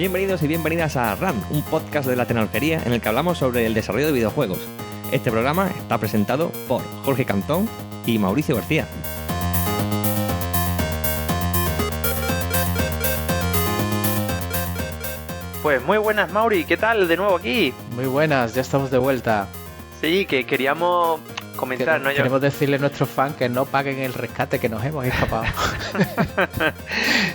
Bienvenidos y bienvenidas a RAM, un podcast de la tecnología en el que hablamos sobre el desarrollo de videojuegos. Este programa está presentado por Jorge Cantón y Mauricio García. Pues muy buenas, Mauri, ¿qué tal? De nuevo aquí. Muy buenas, ya estamos de vuelta. Sí, que queríamos comentar, ¿no? Queremos decirle a nuestros fans que no paguen el rescate, que nos hemos escapado.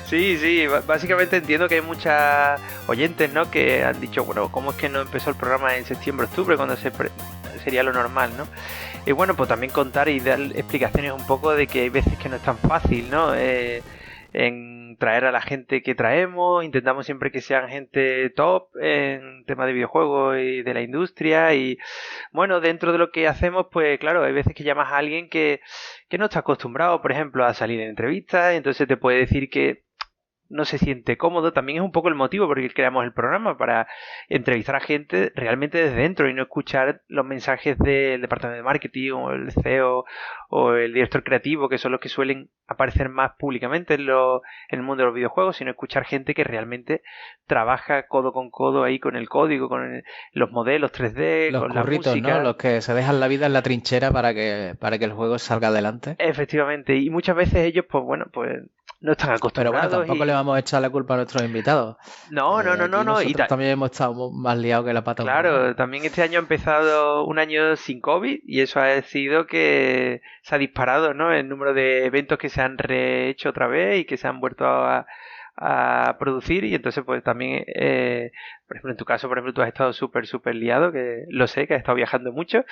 Sí, básicamente entiendo que hay muchas oyentes, ¿no? Que han dicho, bueno, ¿cómo es que no empezó el programa en septiembre-octubre cuando sería lo normal, ¿no? Y bueno, pues también contar y dar explicaciones un poco de que hay veces que no es tan fácil, ¿no? En traer a la gente que traemos, intentamos siempre que sean gente top en tema de videojuegos y de la industria y bueno, dentro de lo que hacemos, pues claro, hay veces que llamas a alguien que no está acostumbrado, por ejemplo, a salir en entrevistas, y entonces te puede decir que no se siente cómodo. También es un poco el motivo por el que creamos el programa, para entrevistar a gente realmente desde dentro y no escuchar los mensajes del departamento de marketing o el CEO o el director creativo, que son los que suelen aparecer más públicamente en el mundo de los videojuegos, sino escuchar gente que realmente trabaja codo con codo ahí con el código, con los modelos 3D, los con la curritos, música, ¿no? Los que se dejan la vida en la trinchera para que el juego salga adelante. Efectivamente, y muchas veces ellos, pues bueno, pues no están acostumbrados. Pero bueno, tampoco le vamos a echar la culpa a nuestros invitados. No. Nosotros también hemos estado más liados que la pata. Claro, también este año ha empezado un año sin COVID y eso ha sido que se ha disparado, ¿no? El número de eventos que se han rehecho otra vez y que se han vuelto a producir, y entonces pues también, por ejemplo, en tu caso, por ejemplo, tú has estado súper liado, que lo sé, que has estado viajando mucho.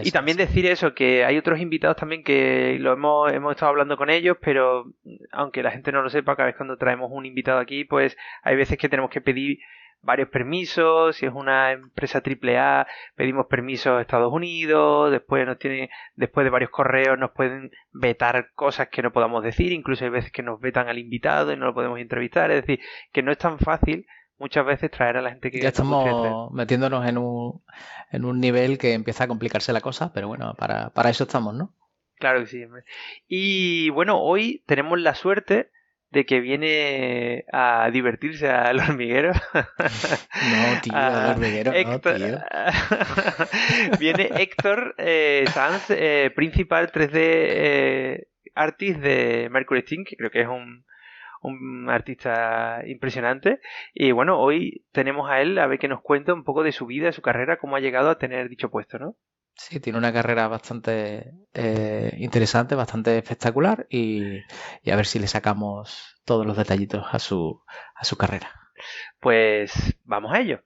Y también decir eso, que hay otros invitados también que hemos estado hablando con ellos, pero aunque la gente no lo sepa, cada vez cuando traemos un invitado aquí, pues hay veces que tenemos que pedir varios permisos. Si es una empresa AAA, pedimos permisos a Estados Unidos, después de varios correos nos pueden vetar cosas que no podamos decir, incluso hay veces que nos vetan al invitado y no lo podemos entrevistar. Es decir, que no es tan fácil muchas veces traer a la gente que... Ya estamos metiéndonos en un nivel que empieza a complicarse la cosa, pero bueno, para eso estamos, ¿no? Claro que sí, hombre. Y bueno, hoy tenemos la suerte de que viene a divertirse al hormiguero. No, tío, al hormiguero Héctor, no, tío. Viene Héctor Sanz, principal 3D artist de Mercury Steam, que creo que es un artista impresionante. Y bueno, hoy tenemos a él a ver que nos cuenta un poco de su vida, de su carrera, cómo ha llegado a tener dicho puesto, ¿no? Sí, tiene una carrera bastante interesante, bastante espectacular, y a ver si le sacamos todos los detallitos a su carrera. Pues vamos a ello.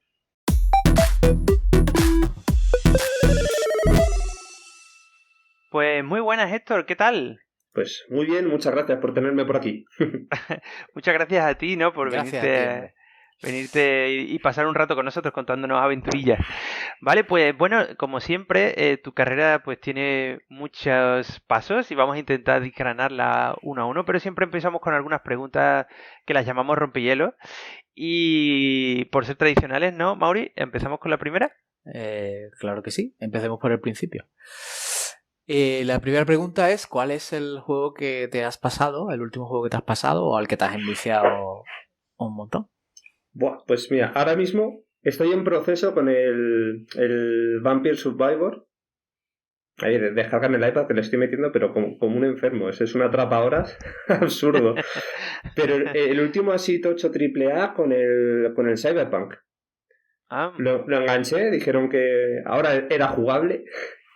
Pues muy buenas, Héctor, ¿qué tal? Pues muy bien, muchas gracias por tenerme por aquí. Muchas gracias a ti, ¿no? Por venirte y pasar un rato con nosotros contándonos aventurillas. Vale, pues bueno, como siempre, tu carrera pues tiene muchos pasos y vamos a intentar desgranarla uno a uno, pero siempre empezamos con algunas preguntas que las llamamos rompehielos. Y por ser tradicionales, ¿no, Mauri? ¿Empezamos con la primera? Claro que sí, empecemos por el principio. La primera pregunta es: ¿cuál es el juego que te has pasado, el último juego que te has pasado o al que te has enviciado un montón? Buah, pues mira, ahora mismo estoy en proceso con el Vampire Survivor. Ahí, descargan el iPad, que le estoy metiendo, pero como un enfermo. Es una atrapahoras absurdo. Pero el último así tocho AAA con el Cyberpunk. Lo enganché, dijeron que ahora era jugable.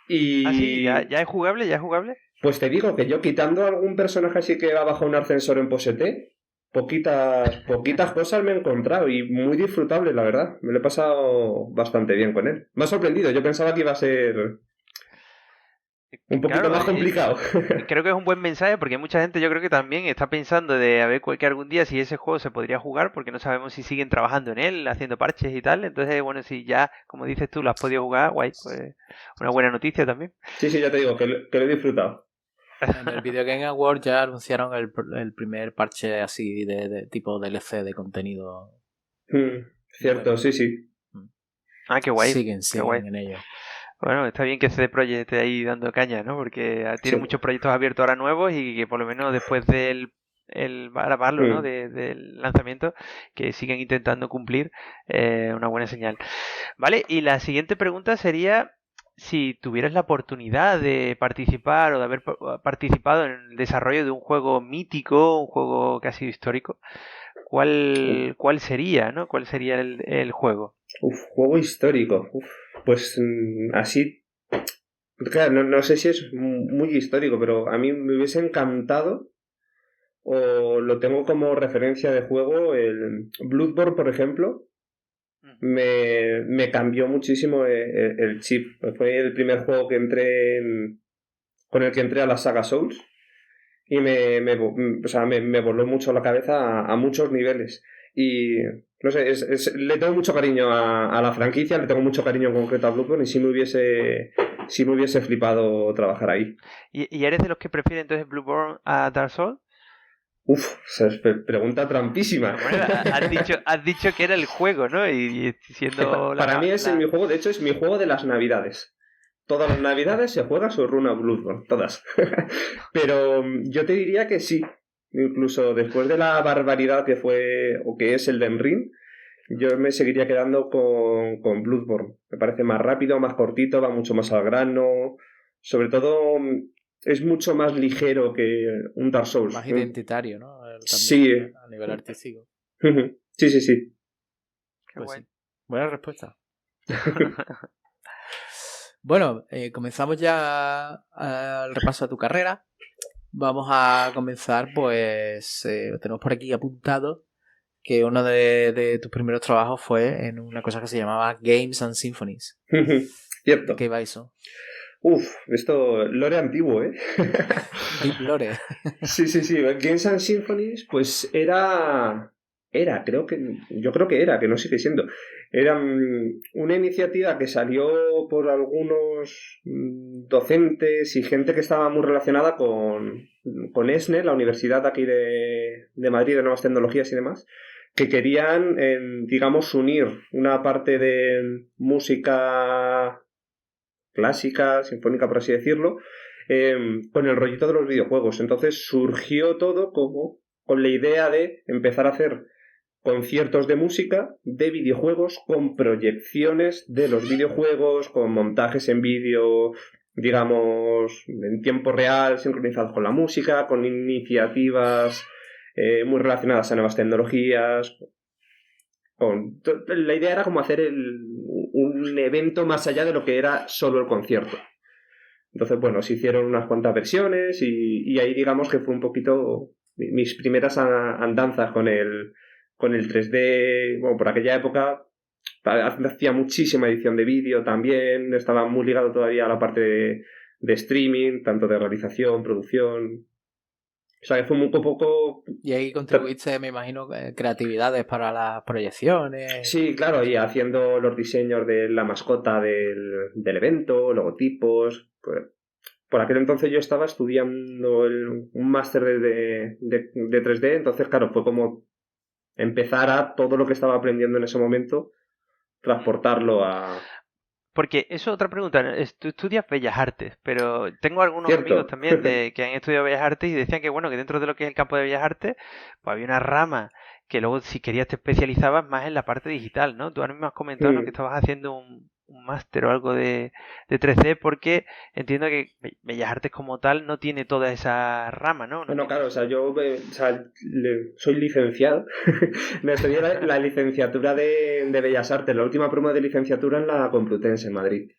Y... ¿Ah, sí? ¿Ya es jugable? ¿Ya es jugable? Pues te digo que yo, quitando algún personaje así que va bajo un ascensor en posete, poquitas cosas me he encontrado y muy disfrutable, la verdad. Me lo he pasado bastante bien con él. Me ha sorprendido, yo pensaba que iba a ser un poquito más complicado. Creo que es un buen mensaje, porque mucha gente, yo creo que también está pensando de a ver que algún día si ese juego se podría jugar, porque no sabemos si siguen trabajando en él, haciendo parches y tal. Entonces, bueno, si ya, como dices tú, lo has podido jugar, guay, pues una buena noticia también. Sí, ya te digo, que lo he disfrutado. En el Video Game Award ya anunciaron el primer parche así de tipo DLC de contenido. Cierto, bueno. Sí. Ah, qué guay. Siguen guay. En ello. Bueno, está bien que CD Projekt esté ahí dando caña, ¿no? Porque tiene muchos proyectos abiertos ahora nuevos y que por lo menos después del grabarlo, ¿no? Del lanzamiento, que siguen intentando cumplir, una buena señal. Vale, y la siguiente pregunta sería si tuvieras la oportunidad de participar o de haber participado en el desarrollo de un juego mítico, un juego que ha sido histórico, ¿cuál sería, ¿no? ¿Cuál sería el juego? Juego histórico. Pues así, claro, no sé si es muy histórico, pero a mí me hubiese encantado, o lo tengo como referencia de juego, el Bloodborne, por ejemplo. Me cambió muchísimo el chip. Fue el primer juego que con el que entré a la saga Souls, y me voló mucho la cabeza a muchos niveles. Y no sé, le tengo mucho cariño a la franquicia, le tengo mucho cariño en concreto a Bloodborne, y sí me hubiese flipado trabajar ahí. ¿Y eres de los que prefieren entonces Bloodborne a Dark Souls? Esa es pregunta trampísima. Bueno, has dicho que era el juego, ¿no? Y siendo para mí es mi juego, de hecho es mi juego de las navidades. Todas las navidades se juega su runa Bloodborne, todas. Pero yo te diría que sí. Incluso después de la barbaridad que fue o que es Elden Ring, yo me seguiría quedando con Bloodborne. Me parece más rápido, más cortito, va mucho más al grano. Sobre todo es mucho más ligero que un Dark Souls. Más identitario, ¿no? También, sí. A nivel artístico. Sí. Qué Pues bueno. sí. Buena respuesta. Bueno, comenzamos ya el repaso de tu carrera. Vamos a comenzar, pues tenemos por aquí apuntado que uno de tus primeros trabajos fue en una cosa que se llamaba Games and Symphonies. Cierto. ¿Qué iba eso? Esto, lore antiguo, ¿eh? Deep lore. Sí. Games and Symphonies, pues yo creo que era, que no sigue siendo. Era una iniciativa que salió por algunos docentes y gente que estaba muy relacionada con ESNE, la Universidad aquí de Madrid de Nuevas Tecnologías y demás, que querían, digamos, unir una parte de música clásica, sinfónica, por así decirlo, con el rollito de los videojuegos. Entonces surgió todo como con la idea de empezar a hacer conciertos de música de videojuegos con proyecciones de los videojuegos, con montajes en vídeo, digamos, en tiempo real, sincronizados con la música, con iniciativas muy relacionadas a nuevas tecnologías. La idea era como hacer un evento más allá de lo que era solo el concierto. Entonces, bueno, se hicieron unas cuantas versiones y ahí digamos que fue un poquito mis primeras andanzas con el 3D. Bueno, por aquella época hacía muchísima edición de vídeo también, estaba muy ligado todavía a la parte de streaming, tanto de realización, producción. O sea, que fue un poco... Y ahí contribuiste, me imagino, creatividades para las proyecciones. Sí, claro, y haciendo los diseños de la mascota del evento, logotipos. Pues, por aquel entonces yo estaba estudiando un máster de 3D, entonces, claro, fue como empezar a todo lo que estaba aprendiendo en ese momento, transportarlo a... Porque eso es otra pregunta. Tú estudias Bellas Artes, pero tengo algunos amigos también que han estudiado Bellas Artes y decían que bueno, que dentro de lo que es el campo de Bellas Artes, pues había una rama que luego si querías te especializabas más en la parte digital, ¿no? Tú ahora mismo has comentado, ¿no?, que estabas haciendo un máster o algo de 3D, porque entiendo que Bellas Artes como tal no tiene toda esa rama, ¿no? Bueno, claro, o sea, yo soy licenciado. Me estudié la licenciatura de Bellas Artes, la última promo de licenciatura en la Complutense, en Madrid.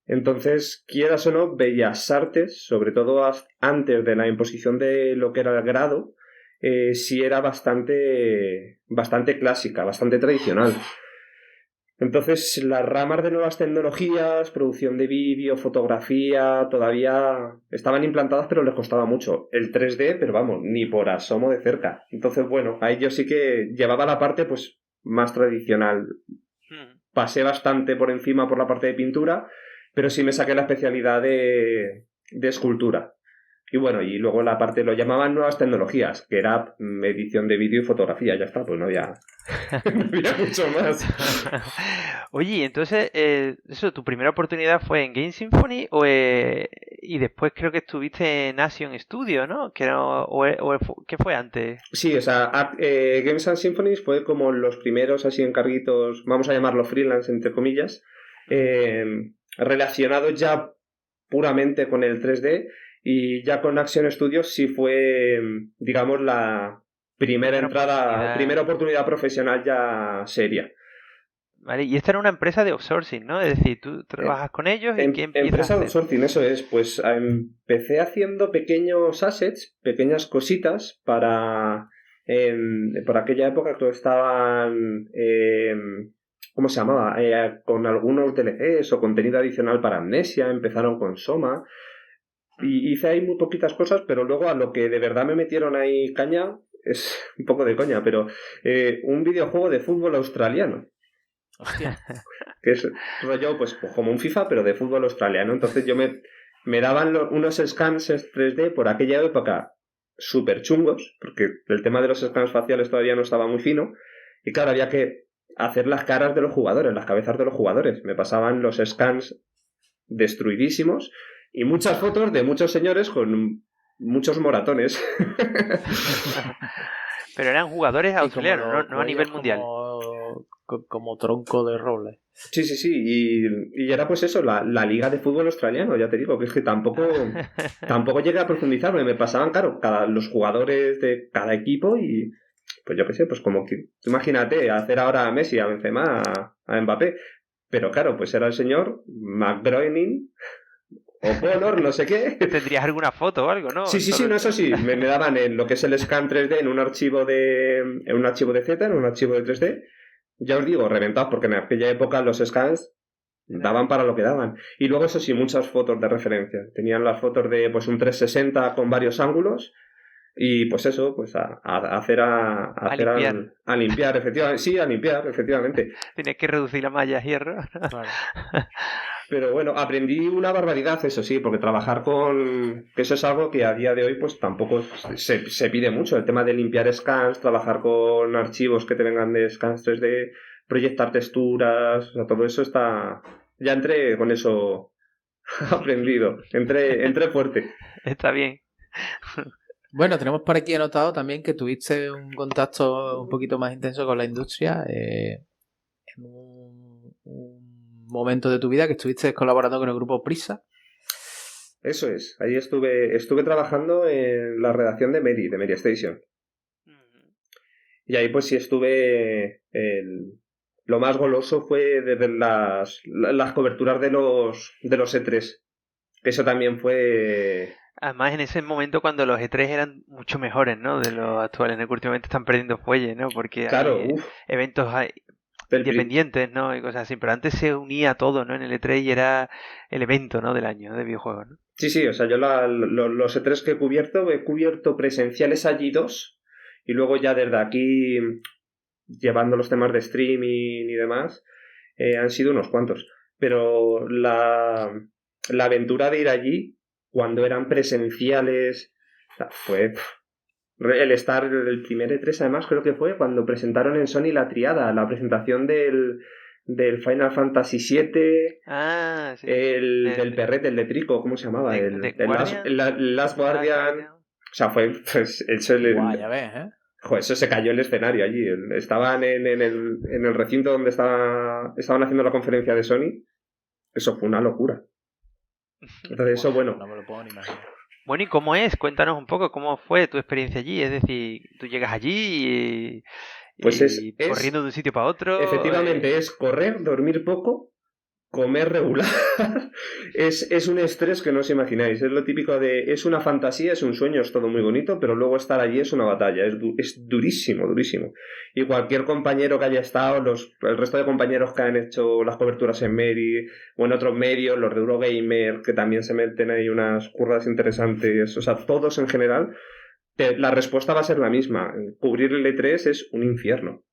Entonces, quieras o no, Bellas Artes, sobre todo antes de la imposición de lo que era el grado, sí era bastante clásica, bastante tradicional. Entonces, las ramas de nuevas tecnologías, producción de vídeo, fotografía, todavía estaban implantadas, pero les costaba mucho. El 3D, pero vamos, ni por asomo de cerca. Entonces, bueno, ahí yo sí que llevaba la parte pues más tradicional. Pasé bastante por encima por la parte de pintura, pero sí me saqué la especialidad de escultura. Y bueno, y luego la parte lo llamaban nuevas tecnologías, que era edición de vídeo y fotografía, ya está, pues no había, no había mucho más. Oye, entonces, eso, ¿tu primera oportunidad fue en Game Symphony y después creo que estuviste en Action Studio, ¿no? ¿Qué fue antes? Sí, o sea, Games and Symphonies fue como los primeros así encarguitos, vamos a llamarlo freelance, entre comillas, relacionados ya puramente con el 3D, y ya con Action Studios sí fue, digamos, la primera oportunidad profesional ya seria. Vale, y esta era una empresa de outsourcing, ¿no? Es decir, tú trabajas con ellos y ¿qué empiezas empresa a de hacer? outsourcing, eso es. Pues empecé haciendo pequeños assets, pequeñas cositas para... por aquella época que estaban... ¿cómo se llamaba? Con algunos DLCs o contenido adicional para Amnesia, empezaron con Soma. Y hice ahí muy poquitas cosas, pero luego a lo que de verdad me metieron ahí caña, es un poco de coña, pero un videojuego de fútbol australiano. Hostia. Que es rollo, pues como un FIFA, pero de fútbol australiano. Entonces yo me daban unos scans 3D por aquella época súper chungos, porque el tema de los scans faciales todavía no estaba muy fino, y claro, había que hacer las caras de los jugadores, las cabezas de los jugadores. Me pasaban los scans destruidísimos y muchas fotos de muchos señores con muchos moratones. Pero eran jugadores australianos, no a nivel mundial. Como tronco de roble. Sí. Y era pues eso, la liga de fútbol australiano, ya te digo, que es que tampoco llegué a profundizar, porque me pasaban, claro, los jugadores de cada equipo y pues yo qué sé, pues como que, imagínate, hacer ahora a Messi, a Benzema, a Mbappé, pero claro, pues era el señor McGroening o Connor, no sé qué. ¿Tendrías alguna foto o algo, no? Sí, no, eso sí, me daban en lo que es el scan 3D en un archivo de Z, en un archivo de 3D. Ya os digo, reventados, porque en aquella época los scans daban para lo que daban. Y luego, eso sí, muchas fotos de referencia. Tenían las fotos de pues un 360 con varios ángulos. Y pues eso, pues a limpiar, efectivamente. Sí, a limpiar, efectivamente. Tienes que reducir la malla de hierro. Vale. Pero bueno, aprendí una barbaridad, eso sí, porque trabajar que eso es algo que a día de hoy pues tampoco se pide mucho, el tema de limpiar scans, trabajar con archivos que te vengan de scans 3D, proyectar texturas, o sea, todo eso está... Ya entré con eso aprendido, entré fuerte. Está bien. Bueno, tenemos por aquí anotado también que tuviste un contacto un poquito más intenso con la industria en un momento de tu vida que estuviste colaborando con el grupo Prisa. Eso es, ahí estuve trabajando en la redacción de Media Station. Y ahí pues sí estuve... Lo más goloso fue desde las coberturas de los E3. Que eso también fue... Además, en ese momento cuando los E3 eran mucho mejores, ¿no? De los actuales, ¿no? Que últimamente están perdiendo fuelle, ¿no? Porque claro, hay eventos independientes, ¿no? Y cosas así. Pero antes se unía todo, ¿no? En el E3 y era el evento, ¿no? Del año de videojuegos, ¿no? Sí, o sea, yo los E3 que he cubierto presenciales allí 2, y luego ya desde aquí, llevando los temas de streaming y demás, han sido unos cuantos. Pero la aventura de ir allí, cuando eran presenciales, fue... el primer E3 además creo que fue cuando presentaron en Sony la triada, la presentación del Final Fantasy VII, sí. del perrete, el de Trico, ¿cómo se llamaba? El Last Guardian. O sea, fue pues, Ya ves, ¿eh? Joder, eso se cayó el escenario allí. Estaban en el recinto donde estaban haciendo la conferencia de Sony. Eso fue una locura. Entonces, eso, bueno. No me lo puedo ni imaginar. Bueno, ¿y cómo es? Cuéntanos un poco cómo fue tu experiencia allí. Es decir, tú llegas allí pues corriendo de un sitio para otro. Efectivamente, es correr, dormir poco, comer regular. es un estrés que no os imagináis. Es lo típico de... Es una fantasía, es un sueño, es todo muy bonito, pero luego estar allí es una batalla. Es durísimo, durísimo. Y cualquier compañero que haya estado, el resto de compañeros que han hecho las coberturas en Meri o en otros medios, los de Eurogamer, que también se meten ahí unas curras interesantes, o sea, todos en general, la respuesta va a ser la misma. Cubrir el E3 es un infierno.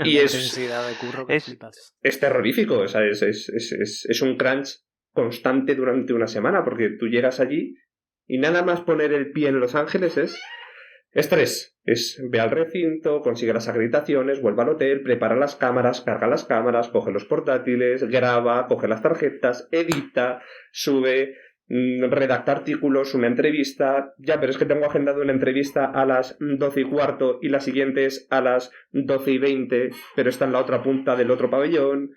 Y es terrorífico, o sea, es un crunch constante durante una semana, porque tú llegas allí Y nada más poner el pie en Los Ángeles es estrés. Es ve al recinto, consigue las acreditaciones, vuelve al hotel, prepara las cámaras, carga las cámaras, coge los portátiles, graba, coge las tarjetas, edita, sube, redacta artículos, una entrevista. Ya, pero es que tengo agendado una entrevista a las 12:15 y la siguiente es a las 12:20, pero está en la otra punta del otro pabellón.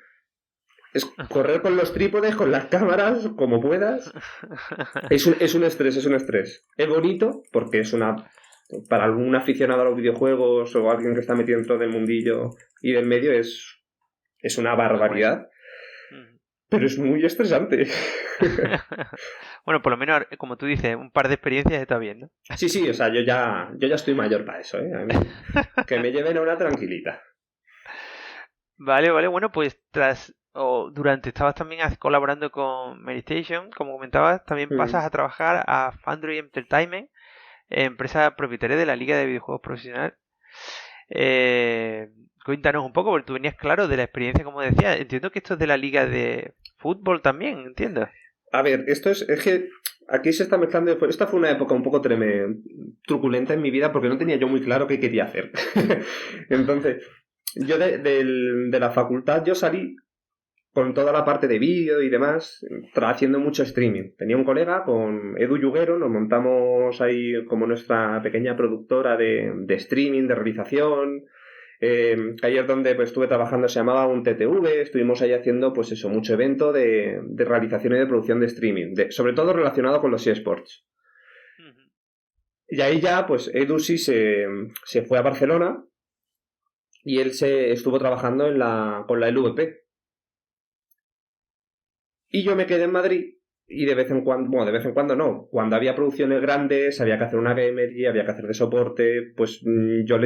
Es correr con los trípodes, con las cámaras, como puedas. Es un estrés, es un estrés. Es bonito porque es para algún aficionado a los videojuegos o alguien que está metido dentro del mundillo y del medio es una barbaridad. Pero es muy estresante. Bueno, por lo menos, como tú dices, un par de experiencias está bien, ¿no? Sí, o sea, yo ya estoy mayor para eso, ¿eh? A mí, que me lleven a una tranquilita. Vale, bueno, pues estabas también colaborando con Medistation, como comentabas, también pasas a trabajar a Foundry Entertainment, empresa propietaria de la Liga de Videojuegos Profesional. Cuéntanos un poco, porque tú venías claro de la experiencia, como decía. Entiendo que esto es de la Liga de Fútbol también, ¿entiendes? A ver, esto es que aquí se está mezclando. Esta fue una época un poco truculenta en mi vida porque no tenía yo muy claro qué quería hacer. Entonces, yo de la facultad yo salí con toda la parte de vídeo y demás, haciendo mucho streaming. Tenía un colega con Edu Yuguero, nos montamos ahí como nuestra pequeña productora de streaming, de realización. Ahí es donde pues, estuve trabajando, se llamaba un TTV, estuvimos ahí haciendo pues eso, mucho evento de realización y de producción de streaming, sobre todo relacionado con los eSports. Y ahí ya, pues Edu sí se fue a Barcelona y él se estuvo trabajando con la LVP. Y yo me quedé en Madrid y de vez en cuando no, cuando había producciones grandes, había que hacer una gamery, había que hacer de soporte, pues yo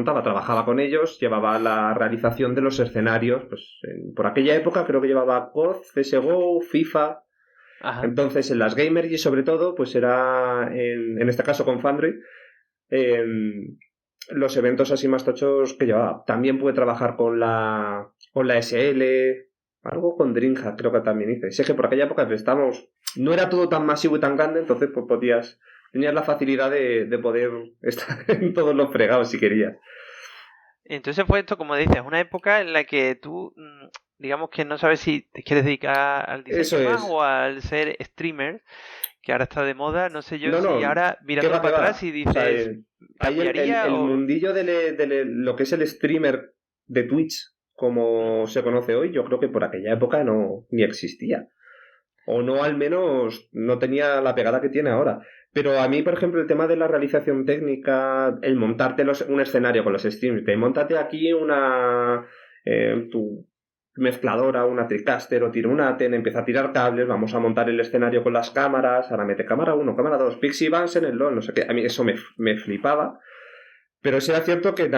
trabajaba con ellos, llevaba la realización de los escenarios, pues por aquella época creo que llevaba COD, CSGO, FIFA. Ajá. Entonces en las gamery sobre todo, pues era, en este caso con Foundry, los eventos así más tochos que llevaba. También pude trabajar con la SL... Algo con Dreamhack creo que también hice. Sé que por aquella época no era todo tan masivo y tan grande, entonces pues tenías la facilidad de poder estar en todos los fregados si querías. Entonces fue esto, como dices, una época en la que tú, digamos que no sabes si te quieres dedicar al diseño más o al ser streamer, que ahora está de moda, no sé yo si ahora mirando para atrás y dices... O sea, hay el mundillo de lo que es el streamer de Twitch, como se conoce hoy, yo creo que por aquella época ni existía. O no, al menos no tenía la pegada que tiene ahora. Pero a mí, por ejemplo, el tema de la realización técnica, el montarte un escenario con los streams, móntate aquí tu mezcladora, una TriCaster o tira un Aten, empieza a tirar cables, vamos a montar el escenario con las cámaras, ahora mete cámara 1, cámara 2, Pixie Vans en el LoL, no sé qué. A mí eso me flipaba. Pero sí era cierto que en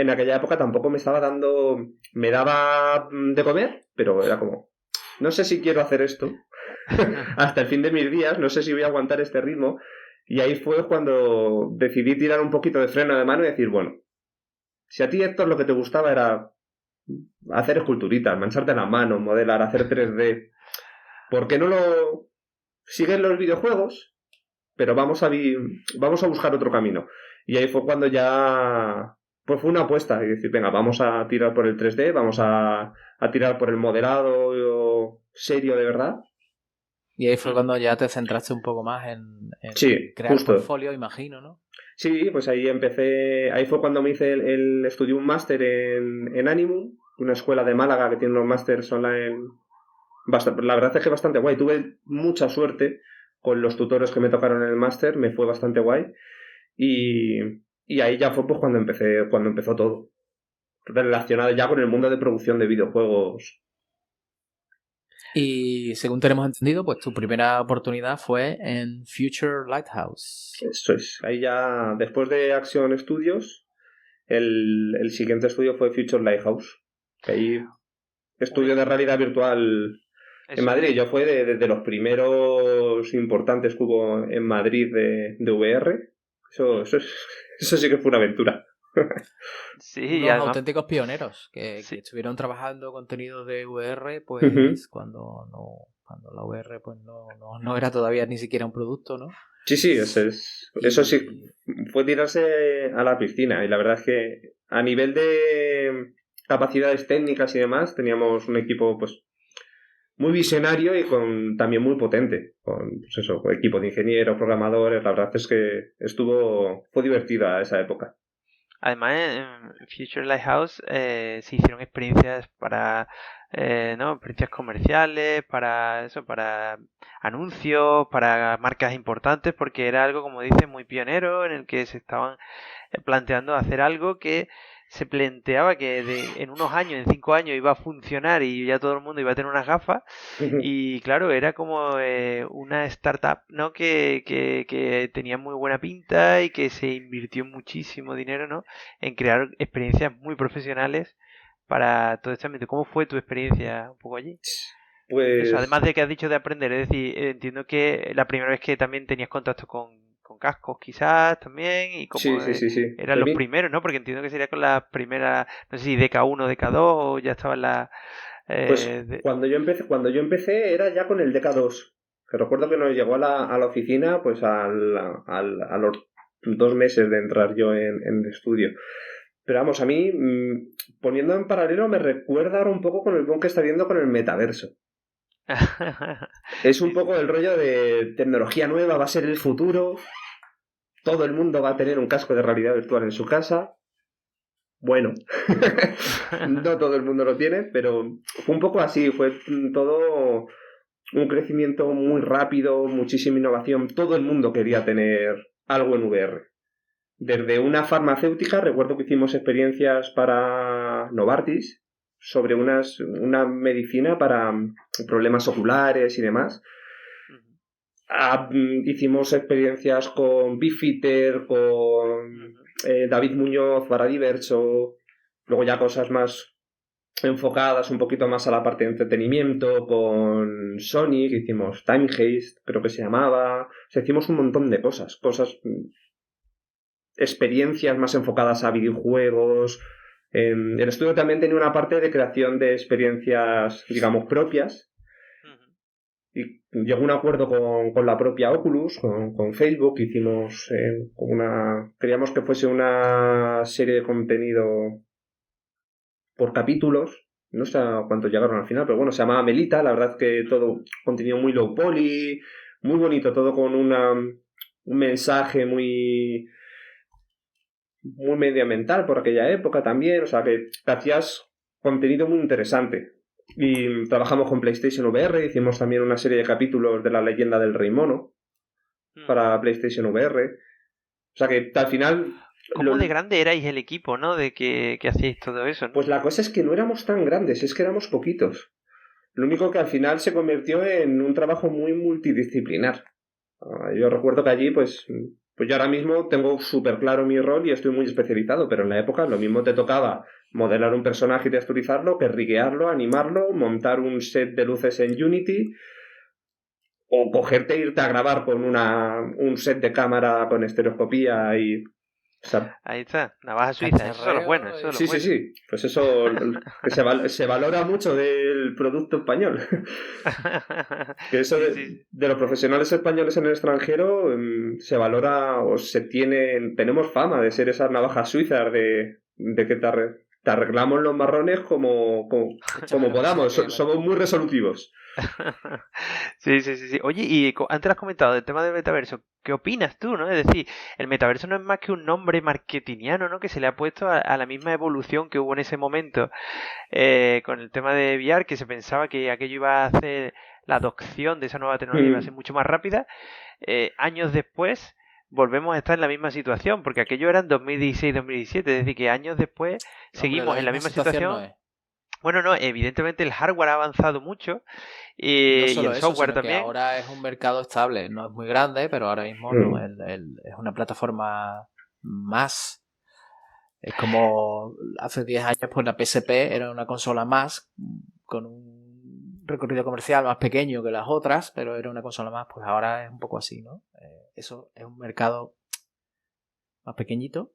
aquella época tampoco me daba de comer, pero era como, no sé si quiero hacer esto hasta el fin de mis días, no sé si voy a aguantar este ritmo. Y ahí fue cuando decidí tirar un poquito de freno de mano y decir, bueno, si a ti, Héctor, lo que te gustaba era hacer esculturitas, mancharte las manos, modelar, hacer 3D, ¿por qué no lo siguen los videojuegos? Pero vamos a buscar otro camino. Y ahí fue cuando ya pues fue una apuesta y decir, venga, vamos a tirar por el 3D, vamos a tirar por el modelado serio de verdad. Y ahí fue cuando ya te centraste un poco más en crear justo. portfolio, imagino, ¿no? Sí, pues ahí fue cuando me hice estudié un máster en Animum, una escuela de Málaga que tiene unos másters online. La verdad es que bastante guay, tuve mucha suerte con los tutores que me tocaron en el máster, me fue bastante guay. Y ahí ya fue pues cuando empezó todo relacionado ya con el mundo de producción de videojuegos. Y según tenemos entendido, pues tu primera oportunidad fue en Future Lighthouse. Eso es, ahí ya después de Action Studios el siguiente estudio fue Future Lighthouse, que ahí estudio de realidad virtual en Madrid. Yo fue de los primeros importantes que hubo en Madrid de VR. Eso sí que fue una aventura. Sí, unos auténticos pioneros que estuvieron trabajando contenidos de VR, pues cuando cuando la VR pues no era todavía ni siquiera un producto, ¿no? Sí, eso sí, fue tirarse a la piscina y la verdad es que a nivel de capacidades técnicas y demás teníamos un equipo pues muy visionario y también muy potente, con pues eso, equipo de ingenieros, programadores, la verdad es que fue divertida esa época. Además, en Future Lighthouse se hicieron experiencias para, ¿no? Experiencias comerciales, para anuncios, para marcas importantes, porque era algo, como dices, muy pionero, en el que se estaban planteando hacer algo que se planteaba que en unos años, en 5 años, iba a funcionar y ya todo el mundo iba a tener unas gafas. Y claro, era como una startup, ¿no? Que tenía muy buena pinta y que se invirtió muchísimo dinero, ¿no? En crear experiencias muy profesionales para todo este ámbito. ¿Cómo fue tu experiencia un poco allí? Pues... Eso, además de que has dicho de aprender, es decir, entiendo que la primera vez que también tenías contacto con cascos quizás también y como sí. eran los primeros, ¿no? Porque entiendo que sería con las primeras, no sé si DK1, DK2 o ya estaban las... Pues cuando yo empecé era ya con el DK2, que recuerdo que nos llegó a la oficina pues a los 2 meses de entrar yo en el estudio. Pero vamos, a mí, poniendo en paralelo, me recuerda ahora un poco con el boom que está viendo con el metaverso. Es un poco el rollo de tecnología nueva, va a ser el futuro, todo el mundo va a tener un casco de realidad virtual en su casa. Bueno, no todo el mundo lo tiene, pero fue un poco así, fue todo un crecimiento muy rápido, muchísima innovación, todo el mundo quería tener algo en VR. Desde una farmacéutica, recuerdo que hicimos experiencias para Novartis sobre una medicina para problemas oculares y demás. Hicimos experiencias con Bifitter, con David Muñoz para Diverso, luego ya cosas más enfocadas un poquito más a la parte de entretenimiento con Sony, que hicimos Time Heist, creo que se llamaba. O sea, hicimos un montón de cosas, experiencias más enfocadas a videojuegos. El estudio también tenía una parte de creación de experiencias, digamos, propias. Y llegó un acuerdo con la propia Oculus, con Facebook, hicimos queríamos que fuese una serie de contenido por capítulos, no sé a cuántos llegaron al final, pero bueno, se llamaba Melita, la verdad que todo contenido muy low poly, muy bonito, todo con un mensaje muy medioambiental por aquella época también, o sea que hacías contenido muy interesante. Y trabajamos con PlayStation VR, hicimos también una serie de capítulos de la leyenda del Rey Mono para PlayStation VR. O sea que al final... ¿Cómo de grande erais el equipo, no? De que hacíais todo eso, ¿no? Pues la cosa es que no éramos tan grandes, es que éramos poquitos. Lo único que al final se convirtió en un trabajo muy multidisciplinar. Yo recuerdo que allí, pues yo ahora mismo tengo súper claro mi rol y estoy muy especializado, pero en la época lo mismo te tocaba modelar un personaje y texturizarlo, que riguearlo, animarlo, montar un set de luces en Unity o cogerte e irte a grabar con un set de cámara con estereoscopía y... O sea, ahí está, navaja suiza, eso es lo bueno. Sí. Pues eso que se valora mucho del producto español. Que eso de los profesionales españoles en el extranjero se valora o tenemos fama de ser esas navajas suizas de que te arreglamos los marrones como podamos, somos muy resolutivos. Sí. Oye, y antes has comentado del tema del metaverso. ¿Qué opinas tú, no? Es decir, el metaverso no es más que un nombre marketingiano, ¿no? Que se le ha puesto a la misma evolución que hubo en ese momento con el tema de VR, que se pensaba que aquello iba a hacer la adopción de esa nueva tecnología iba a ser mucho más rápida. Años después volvemos a estar en la misma situación, porque aquello era en 2016-2017, es decir, que años después seguimos en la misma situación. Bueno, no, evidentemente el hardware ha avanzado mucho y el software también. Que ahora es un mercado estable, no es muy grande, pero ahora mismo no, es una plataforma más. Es como hace 10 años, pues la PSP era una consola más, con un recorrido comercial más pequeño que las otras, pero era una consola más, pues ahora es un poco así, ¿no? Eso es un mercado más pequeñito,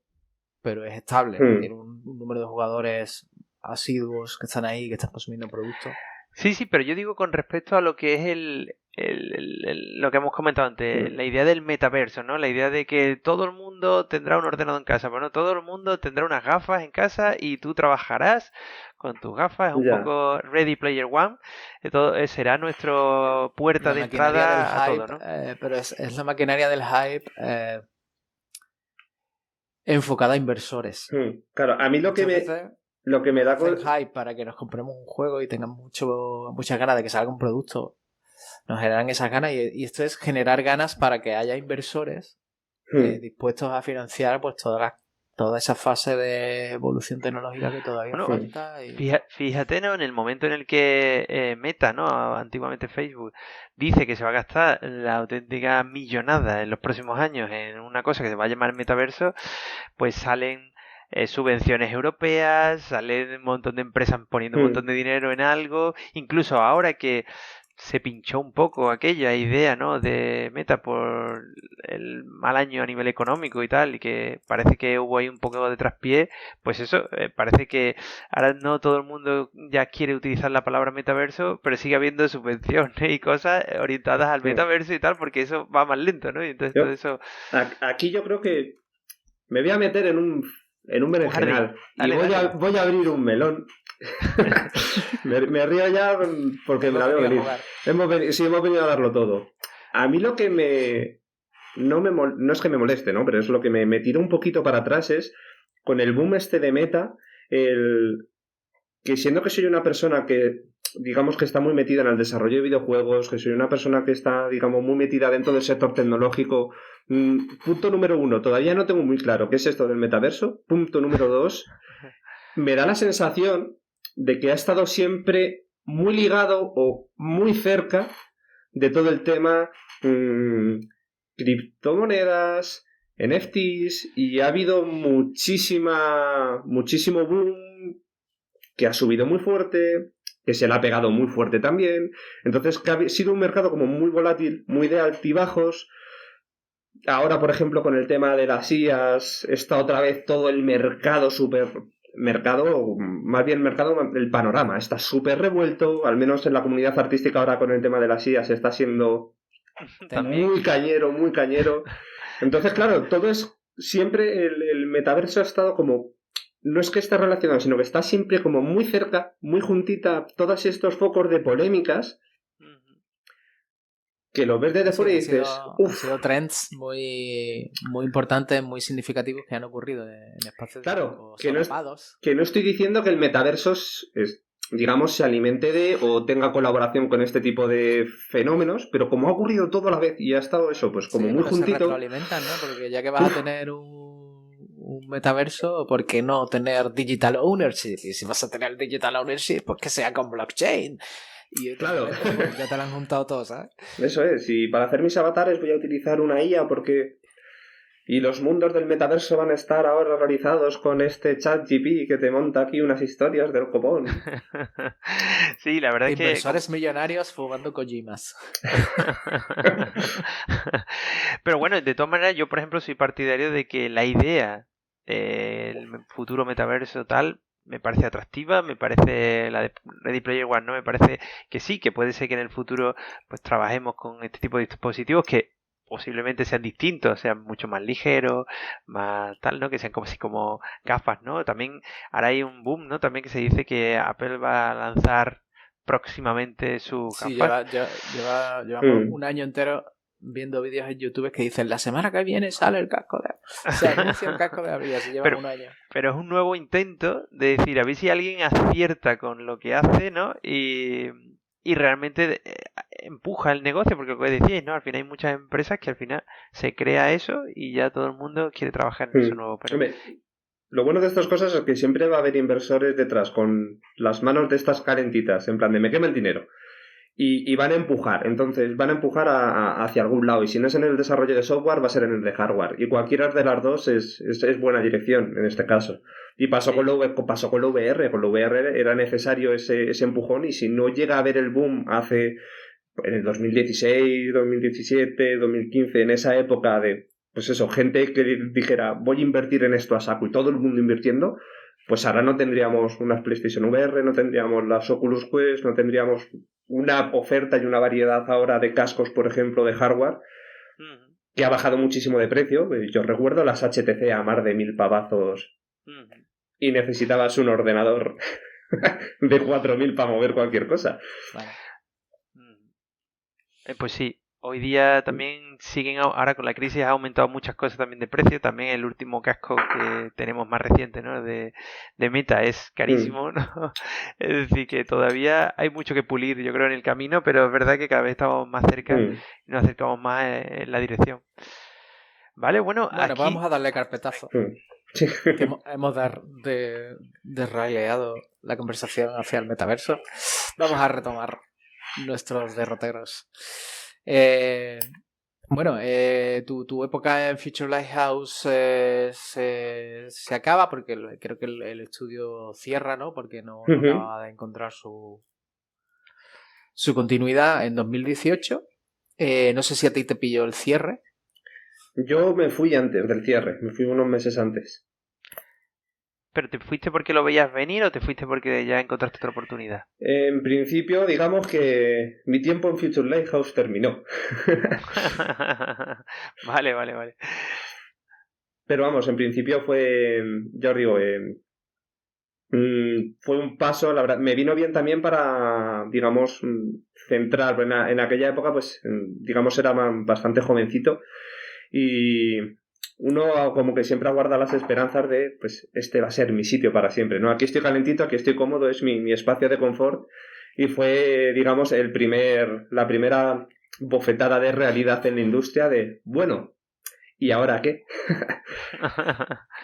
pero es estable, tiene un número de jugadores asiduos que están ahí, que están consumiendo productos. Sí, pero yo digo con respecto a lo que es lo que hemos comentado antes, la idea del metaverso, ¿no? La idea de que todo el mundo tendrá un ordenador en casa, pero no todo el mundo tendrá unas gafas en casa y tú trabajarás con tus gafas, es un Ya. poco Ready Player One, será nuestra puerta La de maquinaria del entrada a todo, hype, ¿no? pero es la maquinaria del hype enfocada a inversores. Claro, a mí lo que Muchas me, veces lo que me da... hacen hype para que nos compremos un juego y tengamos muchas ganas de que salga un producto. Nos generan esas ganas y esto es generar ganas para que haya inversores dispuestos a financiar pues toda esa fase de evolución tecnológica que todavía Bueno, falta. Fíjate, ¿no? En el momento en el que Meta, ¿no? Antiguamente Facebook, dice que se va a gastar la auténtica millonada en los próximos años en una cosa que se va a llamar metaverso, pues salen subvenciones europeas, salen un montón de empresas poniendo un montón de dinero en algo, incluso ahora que se pinchó un poco aquella idea, ¿no? De Meta por el mal año a nivel económico y tal, y que parece que hubo ahí un poco de traspié, pues eso, parece que ahora no todo el mundo ya quiere utilizar la palabra metaverso, pero sigue habiendo subvenciones y cosas orientadas al metaverso y tal, porque eso va más lento, ¿no? Y entonces todo eso... Aquí yo creo que me voy a meter en un berenjenal y Dale. voy a abrir un melón. me río ya porque me la veo venir. Hemos venido a darlo todo. A mí lo que no es que me moleste, ¿no? Pero es lo que me tira un poquito para atrás es con el boom este de Meta, que siendo que soy una persona que digamos que está muy metida en el desarrollo de videojuegos, que soy una persona que está, digamos, muy metida dentro del sector tecnológico. Punto número 1, todavía no tengo muy claro qué es esto del metaverso. Punto número 2, me da la sensación de que ha estado siempre muy ligado o muy cerca de todo el tema criptomonedas, NFTs, y ha habido muchísimo boom que ha subido muy fuerte, que se le ha pegado muy fuerte también. Entonces, que ha sido un mercado como muy volátil, muy de altibajos. Ahora, por ejemplo, con el tema de las IAs, está otra vez todo el mercado el panorama está súper revuelto, al menos en la comunidad artística ahora con el tema de las IAs está siendo muy cañero. Entonces, claro, todo es siempre el metaverso ha estado como, no es que esté relacionado, sino que está siempre como muy cerca, muy juntita, todos estos focos de polémicas que lo ves desde fuera y dices, han sido trends muy importantes, muy significativos que han ocurrido en espacios de tiempo solapados. Que no estoy diciendo que el metaverso digamos, se alimente de o tenga colaboración con este tipo de fenómenos, pero como ha ocurrido todo a la vez y ha estado eso, pues como muy juntito. Se retroalimentan, ¿no? Porque ya que vas a tener un metaverso, ¿por qué no tener digital ownership? Y si vas a tener digital ownership, pues que sea con blockchain. Y claro, ya te lo han juntado todos, ¿sabes? Eso es, y para hacer mis avatares voy a utilizar una IA porque... Y los mundos del metaverso van a estar ahora realizados con este ChatGPT que te monta aquí unas historias del copón. Sí, la verdad es que... Inversores millonarios fumando Kojimas. Pero bueno, de todas maneras, yo por ejemplo soy partidario de que la idea del futuro metaverso tal me parece atractiva, me parece la de Ready Player One, ¿no? Me parece que sí, que puede ser que en el futuro pues trabajemos con este tipo de dispositivos que posiblemente sean distintos, sean mucho más ligeros, más tal, ¿no? Que sean como así como gafas, ¿no? También ahora hay un boom, ¿no? También que se dice que Apple va a lanzar próximamente su gafas. Sí, llevamos un año entero viendo vídeos en YouTube que dicen la semana que viene sale el casco de... Se anuncia el casco de Apple, así lleva un año. Pero es un nuevo intento de decir, a ver si alguien acierta con lo que hace, ¿no? Y realmente empuja el negocio, porque lo que decíais, ¿no? Al final hay muchas empresas que al final se crea eso y ya todo el mundo quiere trabajar en eso nuevo. Pero... Hombre, lo bueno de estas cosas es que siempre va a haber inversores detrás con las manos de estas calentitas, en plan de me quema el dinero. Y van a empujar, entonces van a empujar hacia algún lado, y si no es en el desarrollo de software va a ser en el de hardware, y cualquiera de las dos es buena dirección en este caso. Y pasó con la VR, con la VR era necesario ese empujón, y si no llega a haber el boom en el 2016, 2017, 2015, en esa época de, pues eso, gente que dijera voy a invertir en esto a saco y todo el mundo invirtiendo, pues ahora no tendríamos unas PlayStation VR, no tendríamos las Oculus Quest, no tendríamos una oferta y una variedad ahora de cascos, por ejemplo, de hardware, que ha bajado muchísimo de precio. Yo recuerdo las HTC a más de 1.000 pavazos y necesitabas un ordenador de 4.000 para mover cualquier cosa. Vale. Pues sí. Hoy día también siguen, ahora con la crisis ha aumentado muchas cosas también de precio. También el último casco que tenemos más reciente, ¿no? de Meta es carísimo, ¿no? Es decir, que todavía hay mucho que pulir, yo creo, en el camino, pero es verdad que cada vez estamos más cerca y nos acercamos más en la dirección. Vale, bueno, aquí... vamos a darle carpetazo. Que hemos desraileado la conversación hacia el metaverso. Vamos a retomar nuestros derroteros. Tu época en Future Lighthouse se acaba porque creo que el estudio cierra, ¿no? Porque no acaba de encontrar su continuidad en 2018. No sé si a ti te pilló el cierre. Yo me fui antes del cierre, me fui unos meses antes. ¿Pero te fuiste porque lo veías venir o te fuiste porque ya encontraste otra oportunidad? En principio, digamos que mi tiempo en Future Lighthouse terminó. Vale. Pero vamos, en principio fue, ya os digo, fue un paso, la verdad, me vino bien también para, digamos, centrar. En aquella época, pues, digamos, era bastante jovencito y... uno como que siempre aguarda las esperanzas de, pues, este va a ser mi sitio para siempre, ¿no? Aquí estoy calentito, aquí estoy cómodo, es mi espacio de confort, y fue, digamos, la primera bofetada de realidad en la industria de, bueno, ¿y ahora qué?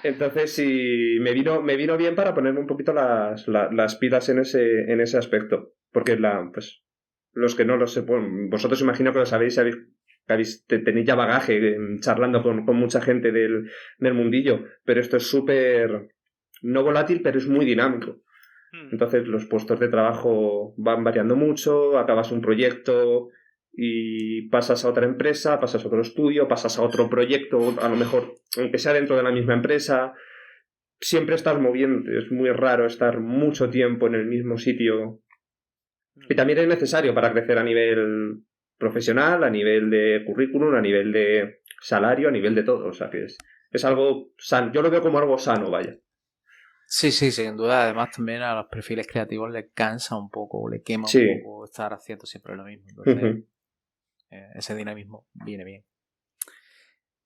Entonces, sí, me vino bien para ponerme un poquito las pilas en ese aspecto, porque pues, los que no lo sé, vosotros imagino que lo sabéis, tenéis ya bagaje charlando con mucha gente del mundillo, pero esto es súper no volátil, pero es muy dinámico. Entonces los puestos de trabajo van variando mucho, acabas un proyecto y pasas a otra empresa, pasas a otro estudio, pasas a otro proyecto, a lo mejor aunque sea dentro de la misma empresa, siempre estás moviendo, es muy raro estar mucho tiempo en el mismo sitio, y también es necesario para crecer a nivel profesional, a nivel de currículum, a nivel de salario, a nivel de todo. O sea que es algo sano. Yo lo veo como algo sano, vaya. Sí, sin duda. Además también a los perfiles creativos les cansa un poco, les quema un poco estar haciendo siempre lo mismo. Entonces ese dinamismo viene bien.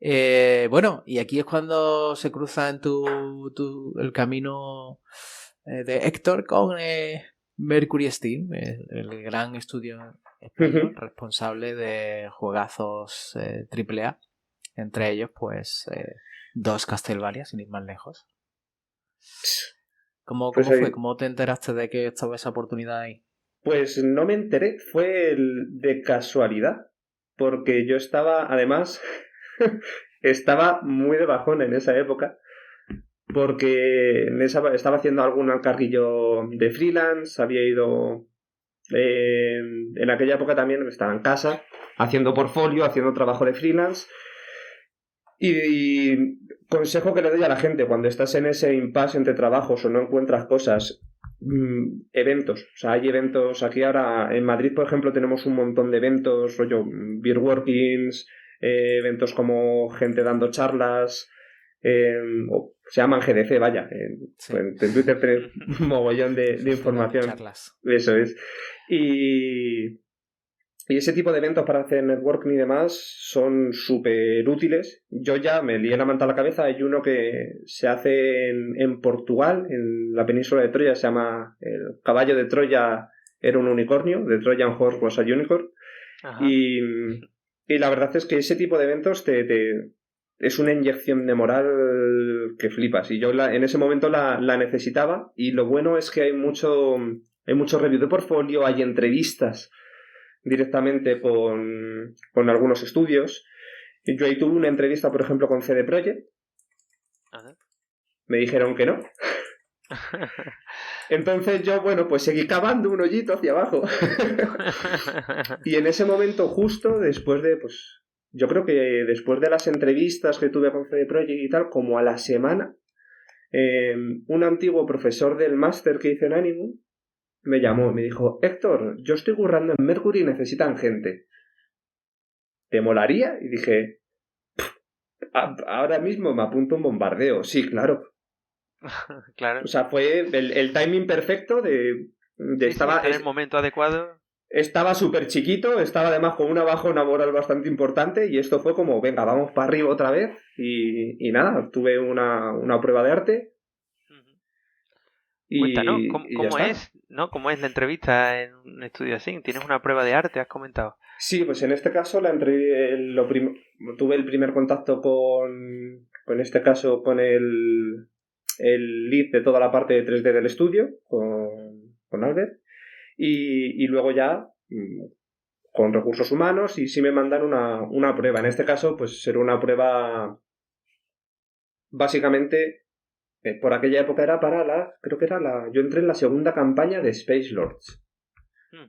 Y aquí es cuando se cruza en el camino de Héctor con Mercury Steam, el gran estudio español responsable de juegazos AAA, entre ellos pues 2 Castlevania, sin ir más lejos. ¿Cómo fue? ¿Cómo te enteraste de que estaba esa oportunidad ahí? Pues no me enteré, fue de casualidad, porque yo estaba, además, estaba muy de bajón en esa época, porque estaba haciendo algún carguillo de freelance, había ido... en aquella época también estaba en casa, haciendo portfolio, haciendo trabajo de freelance. Y consejo que le doy a la gente cuando estás en ese impasse entre trabajos o no encuentras cosas, eventos. O sea, hay eventos aquí ahora en Madrid, por ejemplo, tenemos un montón de eventos, rollo beer workings, eventos como gente dando charlas, se llaman GDC, vaya. En Twitter tenés un mogollón de información. Charlas. Eso es. Y ese tipo de eventos para hacer networking y demás son súper útiles. Yo ya me lié la manta a la cabeza. Hay uno que se hace en Portugal, en la península de Troya, se llama el caballo de Troya era un unicornio, de Trojan Horse was a unicorn. Y la verdad es que ese tipo de eventos es una inyección de moral que flipas. Y yo en ese momento la necesitaba. Y lo bueno es que hay mucho review de portfolio, hay entrevistas directamente con algunos estudios. Y yo ahí tuve una entrevista, por ejemplo, con CD Projekt. Me dijeron que no. Entonces yo, pues seguí cavando un hoyito hacia abajo. Y en ese momento, justo después de, yo creo que después de las entrevistas que tuve con CD Projekt y tal, como a la semana, un antiguo profesor del máster que hice en Animu me llamó y me dijo: Héctor, yo estoy currando en Mercury y necesitan gente. ¿Te molaría? Y dije: ahora mismo me apunto un bombardeo. Sí, claro. Claro. O sea, fue el timing perfecto de estaba en el momento adecuado. Estaba súper chiquito, estaba además con una bajona moral bastante importante y esto fue como, venga, vamos para arriba otra vez y nada, tuve una prueba de arte. Cuéntanos, ¿cómo es, ¿no? ¿Cómo es la entrevista en un estudio así? ¿Tienes una prueba de arte, has comentado? Sí, pues en este caso tuve el primer contacto en este caso, con el lead de toda la parte de 3D del estudio, con Albert, y luego ya con recursos humanos, y sí me mandan una prueba. En este caso, pues será una prueba básicamente... por aquella época era creo que era yo entré en la segunda campaña de Space Lords.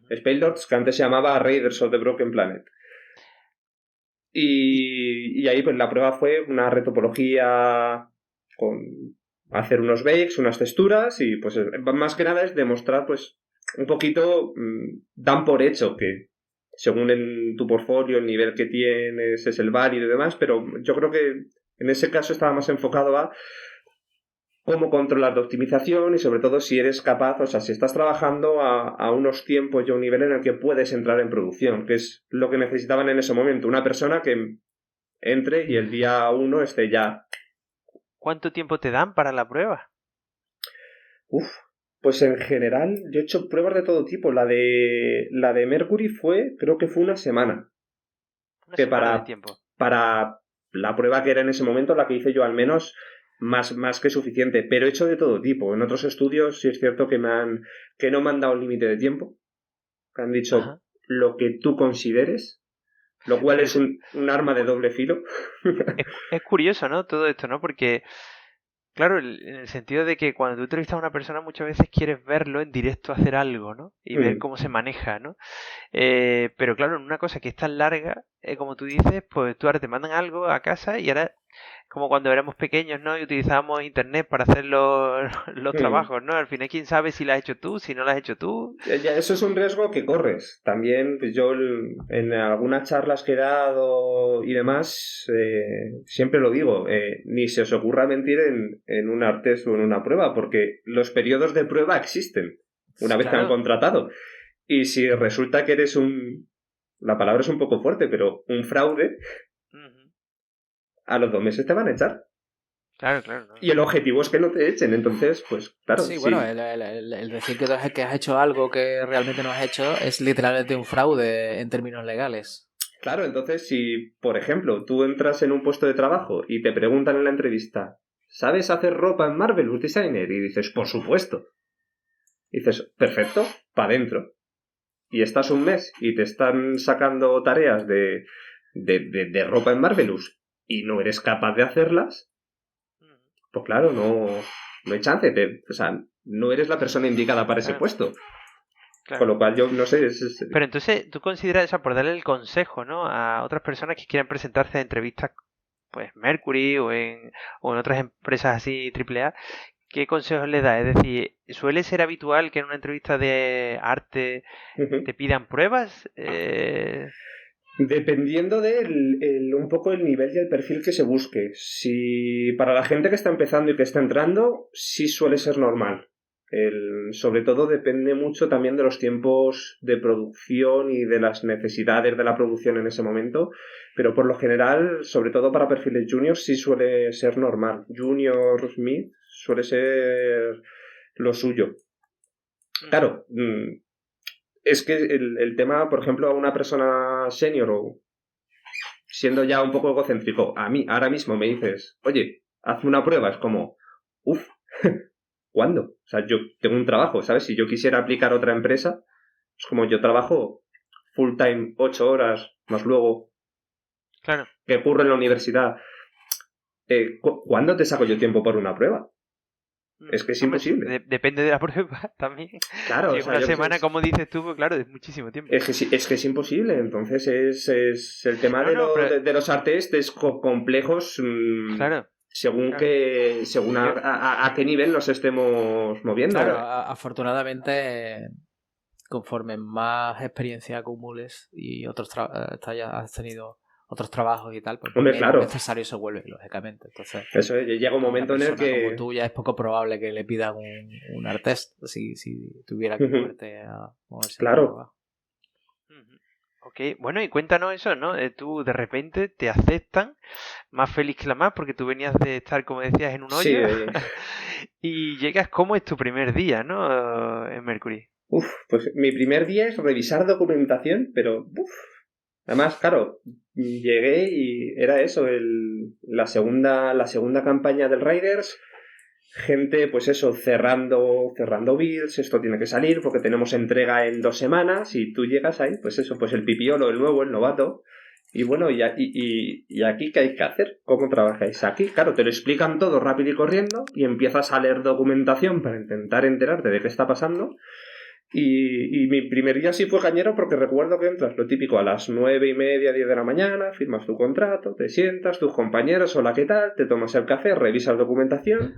Space Lords, que antes se llamaba Raiders of the Broken Planet. Y ahí pues la prueba fue una retopología con hacer unos bakes, unas texturas, y pues más que nada es demostrar pues un poquito, dan por hecho que según en tu portfolio el nivel que tienes es el válido y demás, pero yo creo que en ese caso estaba más enfocado a cómo controlar de optimización y sobre todo si eres capaz, o sea, si estás trabajando a unos tiempos y a un nivel en el que puedes entrar en producción, que es lo que necesitaban en ese momento, una persona que entre y el día 1 esté ya. ¿Cuánto tiempo te dan para la prueba? Pues en general yo he hecho pruebas de todo tipo. La de Mercury creo que fue una semana. Una semana de tiempo. Para la prueba que era en ese momento, la que hice yo al menos, más que suficiente, pero he hecho de todo tipo. En otros estudios sí es cierto que no me han dado un límite de tiempo. Me han dicho lo que tú consideres, lo cual es un arma de doble filo. Es curioso, ¿no? Todo esto, ¿no? Porque, claro, en el sentido de que cuando tú entrevistas a una persona muchas veces quieres verlo en directo hacer algo, ¿no? Y ver cómo se maneja, ¿no? Pero claro, en una cosa que es tan larga, como tú dices, pues tú ahora te mandan algo a casa y ahora... Como cuando éramos pequeños, ¿no? Y utilizábamos internet para hacer los trabajos, ¿no? Al final, ¿quién sabe si lo has hecho tú, si no lo has hecho tú? Ya, eso es un riesgo que corres. También, pues yo en algunas charlas que he dado y demás, siempre lo digo, ni se os ocurra mentir en un artes o en una prueba, porque los periodos de prueba existen una vez te han contratado. Y si resulta que eres la palabra es un poco fuerte, pero un fraude... a los 2 meses te van a echar. Claro. Y el objetivo es que no te echen, entonces, pues claro. Sí, bueno, el decir que has hecho algo que realmente no has hecho es literalmente un fraude en términos legales. Claro, entonces si, por ejemplo, tú entras en un puesto de trabajo y te preguntan en la entrevista, ¿sabes hacer ropa en Marvelous Designer? Y dices, por supuesto. Y dices, perfecto, para adentro. Y estás un mes y te están sacando tareas de ropa en Marvelous y no eres capaz de hacerlas, pues claro, no hay chance. O sea, no eres la persona indicada para ese puesto. Claro. Con lo cual yo no sé... Pero entonces, ¿tú consideras eso por darle el consejo, ¿no? A otras personas que quieran presentarse a entrevistas, pues Mercury o en otras empresas así AAA, ¿qué consejos le das? Es decir, ¿suele ser habitual que en una entrevista de arte te pidan pruebas? Dependiendo de un poco el nivel y el perfil que se busque. Si para la gente que está empezando y que está entrando, sí suele ser normal. Sobre todo depende mucho también de los tiempos de producción y de las necesidades de la producción en ese momento, pero por lo general, sobre todo para perfiles juniors, sí suele ser normal. Junior, mid, suele ser lo suyo. Claro, es que el tema, por ejemplo, a una persona senior o siendo ya un poco egocéntrico, a mí ahora mismo me dices, oye, hazme una prueba, es como, ¿cuándo? O sea, yo tengo un trabajo, ¿sabes? Si yo quisiera aplicar a otra empresa, es como yo trabajo full time 8 horas, más luego que curro en la universidad. ¿Cuándo te saco yo tiempo por una prueba? Es que es imposible. Depende de la prueba también. Claro, si una semana, como dices tú, pues claro, es muchísimo tiempo. Es que es imposible. Entonces es el tema de los artes complejos. Claro. según Claro. según a qué nivel nos estemos moviendo. Claro, afortunadamente, conforme más experiencia acumules y has tenido otros trabajos y tal, pues Hombre, menos claro. necesario se vuelve, lógicamente. Entonces, Eso llega un momento en el que... como tú ya es poco probable que le pidan un art test si tuviera que moverse Claro. a trabajo. Ok, bueno, y cuéntanos eso, ¿no? Tú de repente te aceptan, más feliz que la más, porque tú venías de estar, como decías, en un Sí, hoyo, y llegas, ¿cómo es tu primer día, ¿no? En Mercury. pues mi primer día es revisar documentación, pero además, claro, llegué y era eso, la segunda campaña del Riders, gente, pues eso, cerrando builds, esto tiene que salir porque tenemos entrega en 2 semanas y tú llegas ahí, pues eso, pues el pipiolo, el nuevo, el novato, y bueno, y aquí ¿qué hay que hacer? ¿Cómo trabajáis aquí? Claro, te lo explican todo rápido y corriendo y empiezas a leer documentación para intentar enterarte de qué está pasando. Y mi primer día sí fue cañero porque recuerdo que entras, lo típico, a las 9:30, 10 de la mañana, firmas tu contrato, te sientas, tus compañeros, hola, ¿qué tal? Te tomas el café, revisas documentación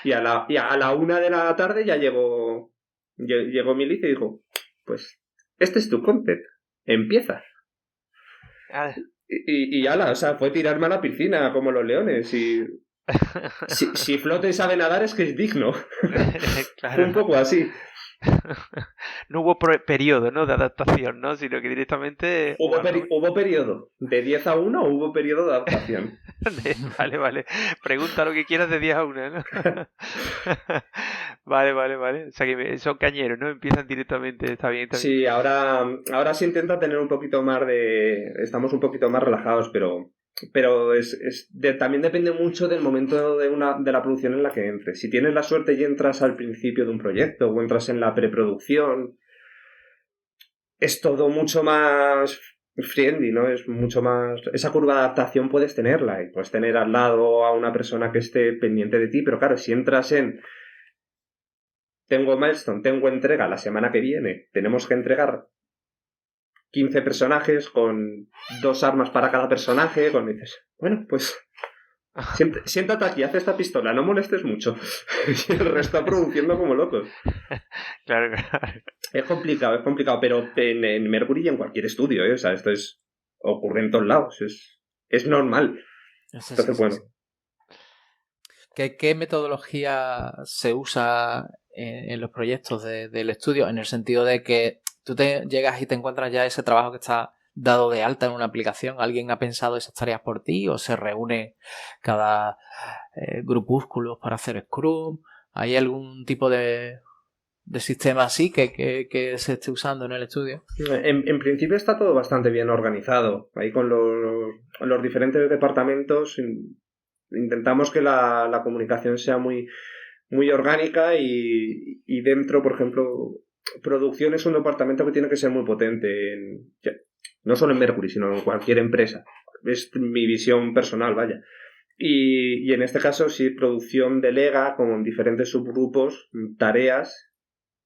y a la 1 de la tarde ya llegó mi lead y dijo, pues, este es tu content, empieza. Y ala, o sea, fue tirarme a la piscina como los leones y... si flota y sabe nadar es que es digno. Claro. Fue un poco así. No hubo periodo, ¿no? De adaptación, ¿no? Sino que directamente... ¿Hubo periodo de 10 a 1 o hubo periodo de adaptación? Vale. Pregunta lo que quieras de 10 a 1, ¿no? Vale. O sea que son cañeros, ¿no? Empiezan directamente, está bien. Sí, ahora se intenta tener un poquito más de... Estamos un poquito más relajados, pero también depende mucho del momento de la producción en la que entres. Si tienes la suerte y entras al principio de un proyecto o entras en la preproducción, es todo mucho más friendly, ¿no? Es mucho más... Esa curva de adaptación puedes tenerla y puedes tener al lado a una persona que esté pendiente de ti, pero claro, si entras en... Tengo milestone, tengo entrega la semana que viene, tenemos que entregar 15 personajes con 2 armas para cada personaje, dices, bueno, pues siéntate aquí, haz esta pistola, no molestes mucho. Y el resto produciendo como locos. Claro. Es complicado, pero en Mercury y en cualquier estudio, ¿eh? O sea, esto ocurre en todos lados, es normal. Entonces, bueno. ¿Qué metodología se usa en los proyectos del estudio? En el sentido de que tú llegas y te encuentras ya ese trabajo que está dado de alta en una aplicación. ¿Alguien ha pensado esas tareas por ti o se reúne cada grupúsculo para hacer Scrum? ¿Hay algún tipo de sistema así que se esté usando en el estudio? En principio está todo bastante bien organizado. Ahí con los diferentes departamentos intentamos que la comunicación sea muy, muy orgánica y dentro, por ejemplo, producción es un departamento que tiene que ser muy potente, no solo en Mercury, sino en cualquier empresa. Es mi visión personal, vaya. Y en este caso, sí, producción delega como en diferentes subgrupos tareas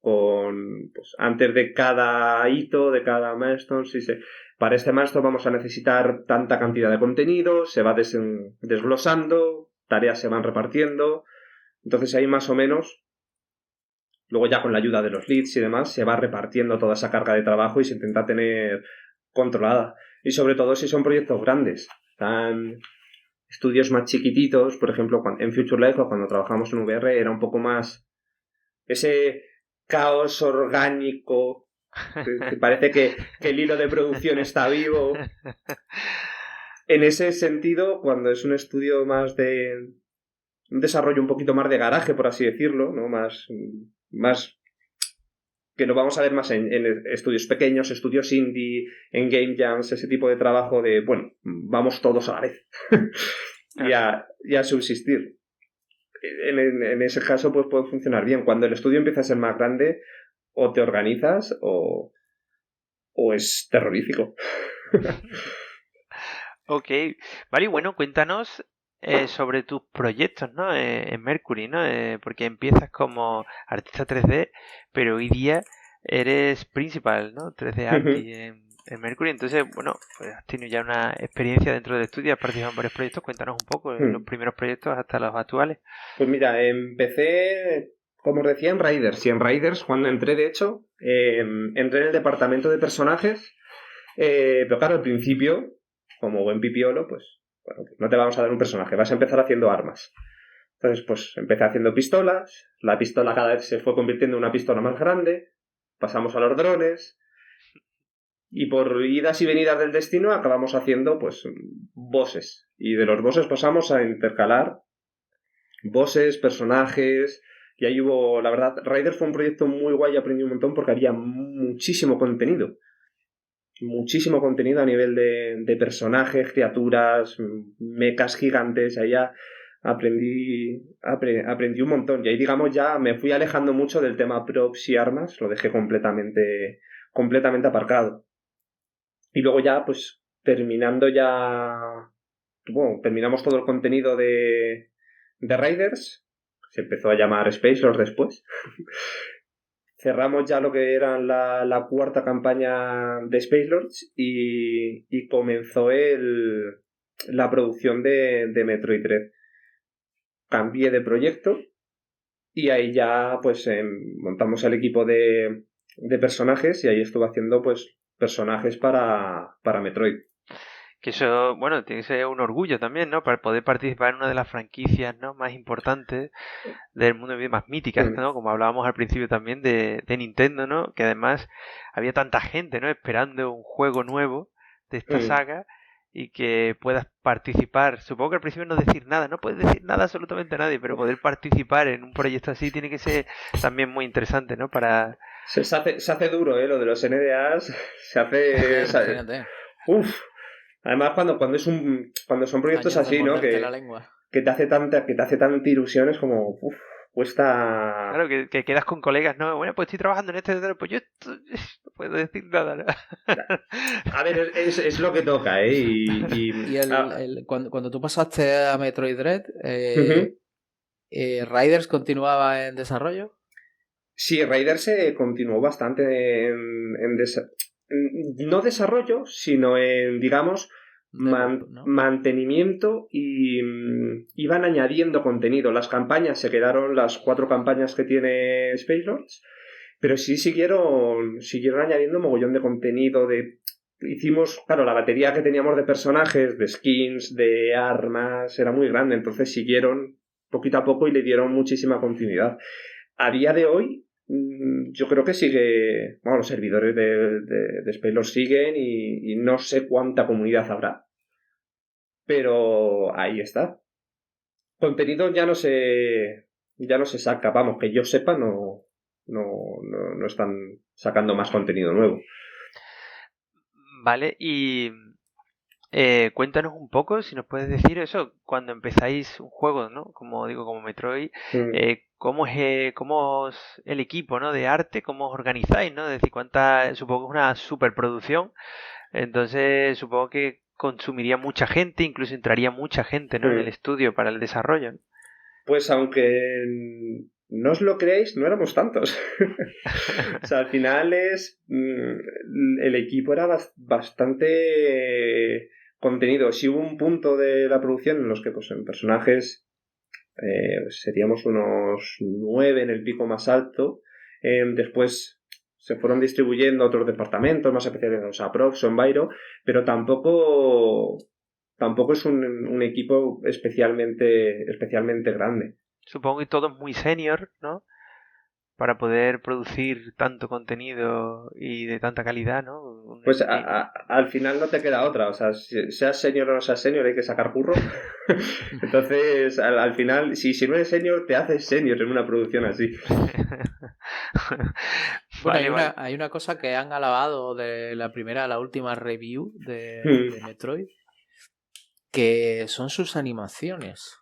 pues, antes de cada hito, de cada milestone, para este milestone vamos a necesitar tanta cantidad de contenido, se va desglosando, tareas se van repartiendo, entonces ahí más o menos, luego ya con la ayuda de los leads y demás, se va repartiendo toda esa carga de trabajo y se intenta tener controlada. Y sobre todo si son proyectos grandes, estudios más chiquititos, por ejemplo, en Future Life o cuando trabajamos en VR era un poco más ese caos orgánico, que parece que el hilo de producción está vivo. En ese sentido, cuando es un estudio más de un desarrollo un poquito más de garaje, por así decirlo, ¿no? Más que lo vamos a ver más en estudios pequeños, estudios indie, en game jams, ese tipo de trabajo de, bueno, vamos todos a la vez y a subsistir. En ese caso pues puede funcionar bien. Cuando el estudio empieza a ser más grande, o te organizas o es terrorífico. Ok, vale, bueno, cuéntanos sobre tus proyectos, ¿no? En Mercury, ¿no? Porque empiezas como artista 3D, pero hoy día eres principal, ¿no? 3D artist Mercury. Entonces, bueno, pues has tenido ya una experiencia dentro del estudio, has participado en varios proyectos. Cuéntanos un poco, los primeros proyectos hasta los actuales. Pues mira, empecé, como os decía, en Riders. Y en Riders, cuando entré, de hecho, entré en el departamento de personajes. Pero claro, al principio, como buen pipiolo, pues bueno, no te vamos a dar un personaje, vas a empezar haciendo armas. Entonces, pues empecé haciendo pistolas, la pistola cada vez se fue convirtiendo en una pistola más grande, pasamos a los drones, y por idas y venidas del destino acabamos haciendo, pues, bosses. Y de los bosses pasamos a intercalar bosses, personajes, y ahí hubo, la verdad, Riders fue un proyecto muy guay y aprendí un montón porque había muchísimo contenido a nivel de personajes, criaturas, mechas gigantes. Allá aprendí un montón. Y ahí, digamos, ya me fui alejando mucho del tema props y armas, lo dejé completamente aparcado. Y luego ya, pues, terminamos todo el contenido de Raiders, se empezó a llamar Space Lords después. Cerramos ya lo que era la cuarta campaña de Space Lords y comenzó la producción de Metroid Dread. Cambié de proyecto y ahí ya pues montamos el equipo de personajes y ahí estuve haciendo pues personajes para Metroid. Que eso, bueno, tiene que ser un orgullo también, ¿no? Para poder participar en una de las franquicias, ¿no?, más importantes del mundo, más míticas, ¿no? Como hablábamos al principio también de Nintendo, ¿no? Que además había tanta gente, ¿no?, esperando un juego nuevo de esta saga y que puedas participar. Supongo que al principio no decir nada, no puedes decir nada absolutamente a nadie, pero poder participar en un proyecto así tiene que ser también muy interesante, ¿no? Para... Se hace duro, lo de los NDAs. Se hace... Uf. Además, cuando son proyectos así, ¿no? Que te hace tanta ilusión, es como, cuesta... Claro, que quedas con colegas, ¿no? Bueno, pues estoy trabajando en este, pues yo no puedo decir nada, ¿no? A ver, es lo que toca, ¿eh? Cuando tú pasaste a Metroid Dread, ¿Riders continuaba en desarrollo? Sí, Riders se continuó bastante no desarrollo, sino en, digamos, mantenimiento, y iban añadiendo contenido. Las campañas se quedaron, las 4 campañas que tiene Space Lords, pero sí siguieron añadiendo mogollón de contenido. Hicimos, claro, la batería que teníamos de personajes, de skins, de armas, era muy grande, entonces siguieron poquito a poco y le dieron muchísima continuidad. A día de hoy, yo creo que sigue... Bueno, los servidores de Space Lords siguen y no sé cuánta comunidad habrá. Pero ahí está. Contenido ya no se saca. Vamos, que yo sepa, no están sacando más contenido nuevo. Vale, y... cuéntanos un poco, si nos puedes decir eso, cuando empezáis un juego, ¿no? Como digo, como Metroid, ¿cómo es el equipo, ¿no?, de arte? ¿Cómo os organizáis, ¿no? Es decir, supongo que es una superproducción, entonces supongo que consumiría mucha gente, incluso entraría mucha gente, ¿no?, en el estudio para el desarrollo, ¿no? Pues aunque no os lo creéis, no éramos tantos. O sea, al final el equipo era bastante contenido. Sí hubo un punto de la producción en los que, pues, en personajes seríamos unos 9 en el pico más alto. Después se fueron distribuyendo a otros departamentos más especializados, a Prox o Enviro, pero tampoco es un equipo especialmente grande. Supongo que todo es muy senior, ¿no?, para poder producir tanto contenido y de tanta calidad, ¿no? Pues al final no te queda otra. O sea, seas senior o no seas senior, hay que sacar curro. Entonces, al final, si no eres senior, te haces senior en una producción así. Bueno, hay una cosa que han alabado de la primera a la última review de Metroid, que son sus animaciones.